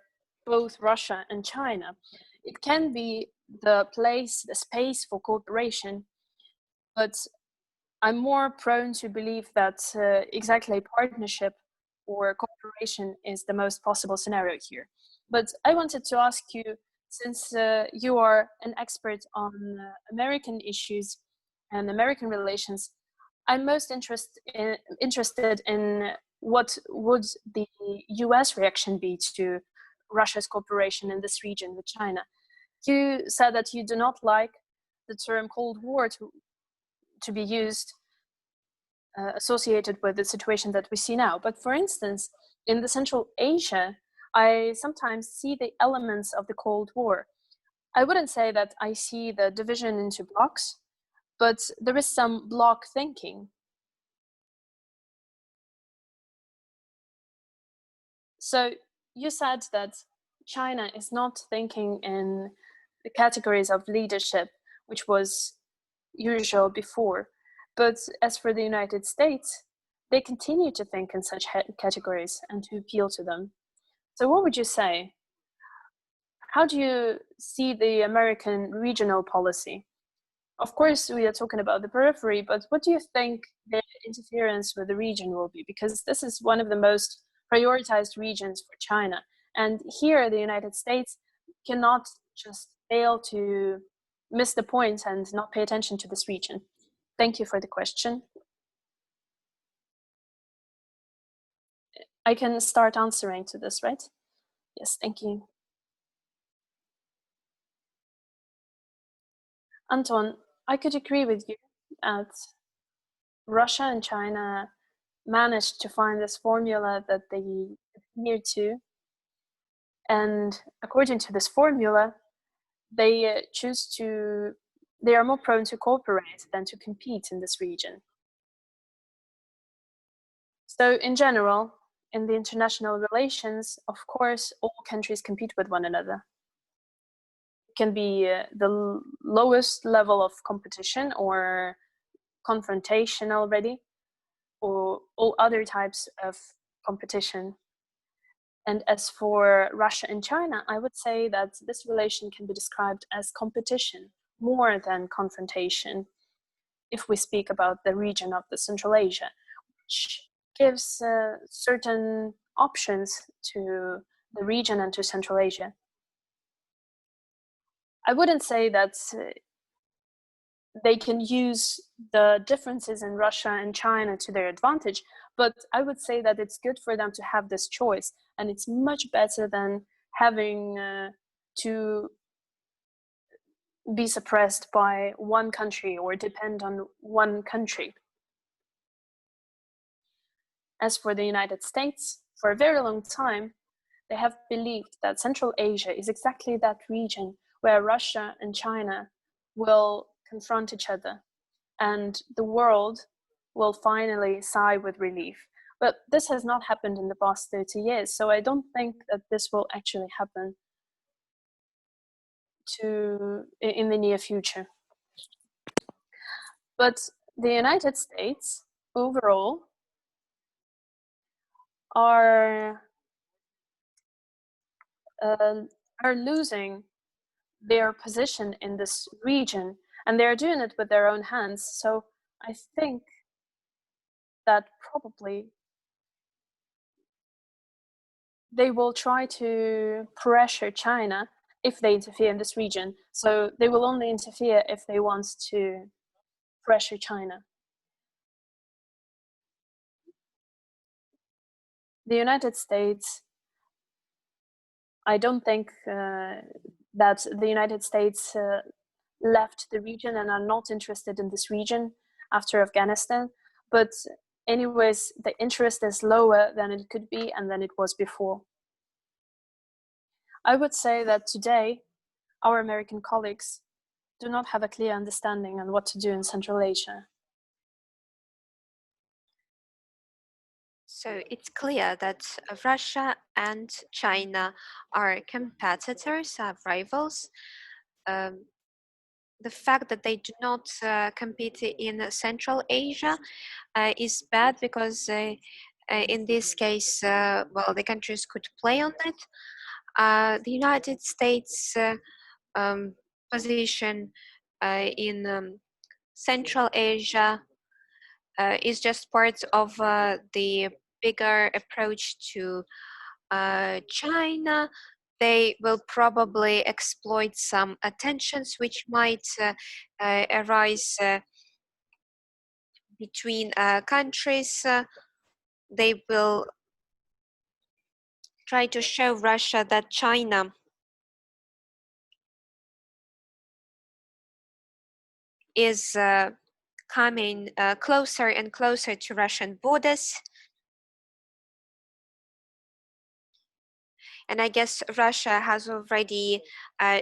both Russia and China. It can be the place, the space for cooperation, but I'm more prone to believe that exactly partnership or cooperation is the most possible scenario here. But I wanted to ask you since you are an expert on American issues and American relations, I'm most interested in what would the US reaction be to Russia's cooperation in this region with China. You said that you do not like the term Cold War to be used associated with the situation that we see now. But for instance, in the Central Asia, I sometimes see the elements of the Cold War. I wouldn't say that I see the division into blocks, but there is some block thinking. So you said that China is not thinking in the categories of leadership, which was usual before. But as for the United States, they continue to think in such categories and to appeal to them. So what would you say? How do you see the American regional policy? Of course, we are talking about the periphery, but what do you think the interference with the region will be? Because this is one of the most prioritized regions for China. And here, the United States cannot just fail to miss the point and not pay attention to this region. Thank you for the question. I can start answering to this, right? Yes, thank you. Anton, I could agree with you that Russia and China managed to find this formula that they adhere to. And according to this formula, they are more prone to cooperate than to compete in this region. So in general, in the international relations, of course, all countries compete with one another. It can be the lowest level of competition or confrontation already, or all other types of competition. And as for Russia and China, I would say that this relation can be described as competition more than confrontation, if we speak about the region of the Central Asia, which gives certain options to the region and to Central Asia. I wouldn't say that they can use the differences in Russia and China to their advantage, but I would say that it's good for them to have this choice, and it's much better than having to be suppressed by one country or depend on one country. As for the United States, for a very long time, they have believed that Central Asia is exactly that region where Russia and China will confront each other, and the world will finally sigh with relief. But this has not happened in the past 30 years, so I don't think that this will actually happen in the near future. But the United States overall are losing their position in this region, and they're doing it with their own hands. So I think that probably they will try to pressure China if they interfere in this region. So they will only interfere if they want to pressure China. The United States, I don't think that the United States left the region and are not interested in this region after Afghanistan. But anyways, the interest is lower than it could be and than it was before. I would say that today, our American colleagues do not have a clear understanding on what to do in Central Asia. So it's clear that Russia and China are competitors, are rivals. The fact that they do not compete in Central Asia is bad because in this case, well, the countries could play on it. The United States position in Central Asia is just part of the bigger approach to China, they will probably exploit some tensions which might arise between countries. They will try to show Russia that China is coming closer and closer to Russian borders. And I guess Russia has already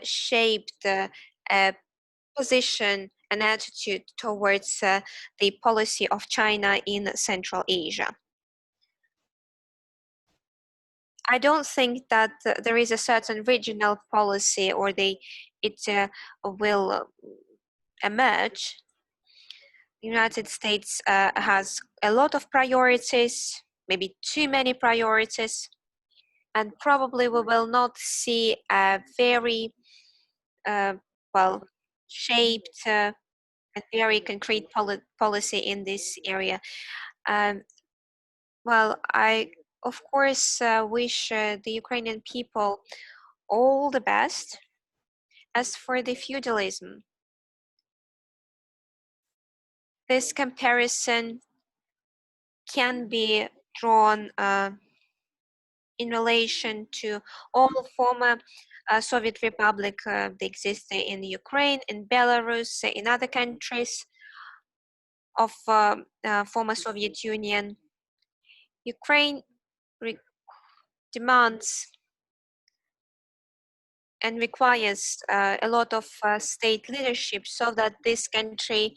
shaped a position and attitude towards the policy of China in Central Asia. I don't think that there is a certain regional policy or it will emerge. The United States has a lot of priorities, maybe too many priorities, and probably we will not see a very well shaped and very concrete policy in this area. Well, I of course wish the Ukrainian people all the best. As for the feudalism, this comparison can be drawn in relation to all former Soviet Republic they exist in Ukraine, in Belarus, in other countries of former Soviet Union. Ukraine demands and requires a lot of state leadership so that this country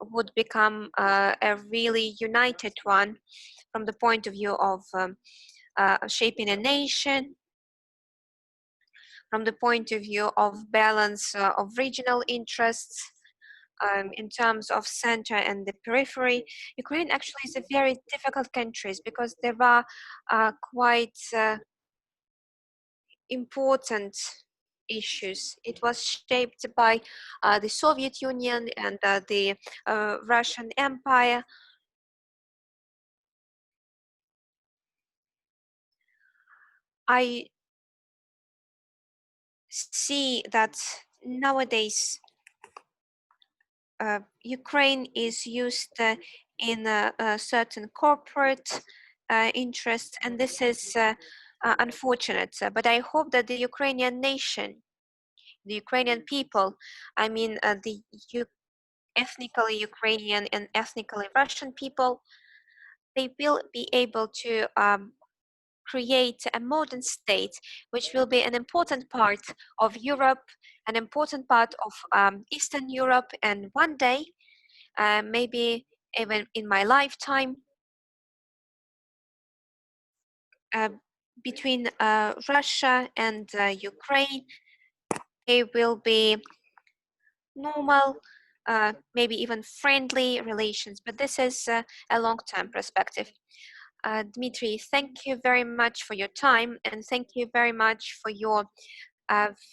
would become a really united one from the point of view of shaping a nation, from the point of view of balance of regional interests. In terms of center and the periphery, Ukraine actually is a very difficult country because there are quite important issues. It was shaped by the Soviet Union and the Russian Empire. I see that nowadays Ukraine is used in a certain corporate interest, and this is unfortunate. But I hope that the Ukrainian nation, the Ukrainian people, I mean the ethnically Ukrainian and ethnically Russian people, they will be able to create a modern state which will be an important part of Europe, an important part of Eastern Europe, and one day, maybe even in my lifetime, between Russia and Ukraine, they will be normal, maybe even friendly relations, but this is a long-term perspective. Dmitri, thank you very much for your time, and thank you very much for your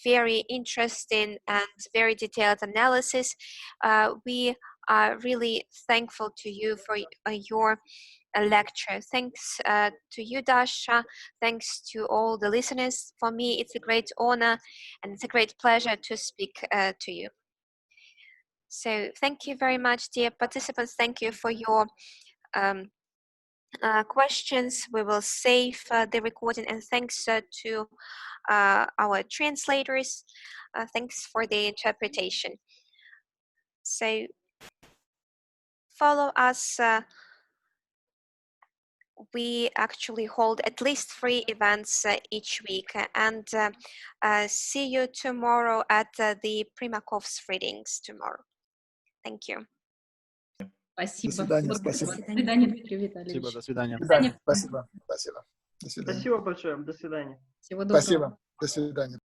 very interesting and very detailed analysis. We are really thankful to you for your lecture. Thanks to you, Dasha. Thanks to all the listeners. For me, it's a great honor and it's a great pleasure to speak to you. So thank you very much, dear participants. Thank you for your questions. We will save the recording, and thanks to our translators. Thanks for the interpretation. So follow us. We actually hold at least 3 events each week, and see you tomorrow at the Primakov's readings tomorrow. Thank you. Спасибо. До свидания, До спасибо. свидания, Дмитрий Витальевич. Спасибо, до свидания. Спасибо. Спасибо. До свидания. Спасибо большое. До свидания. Всего доброго. Спасибо. До свидания.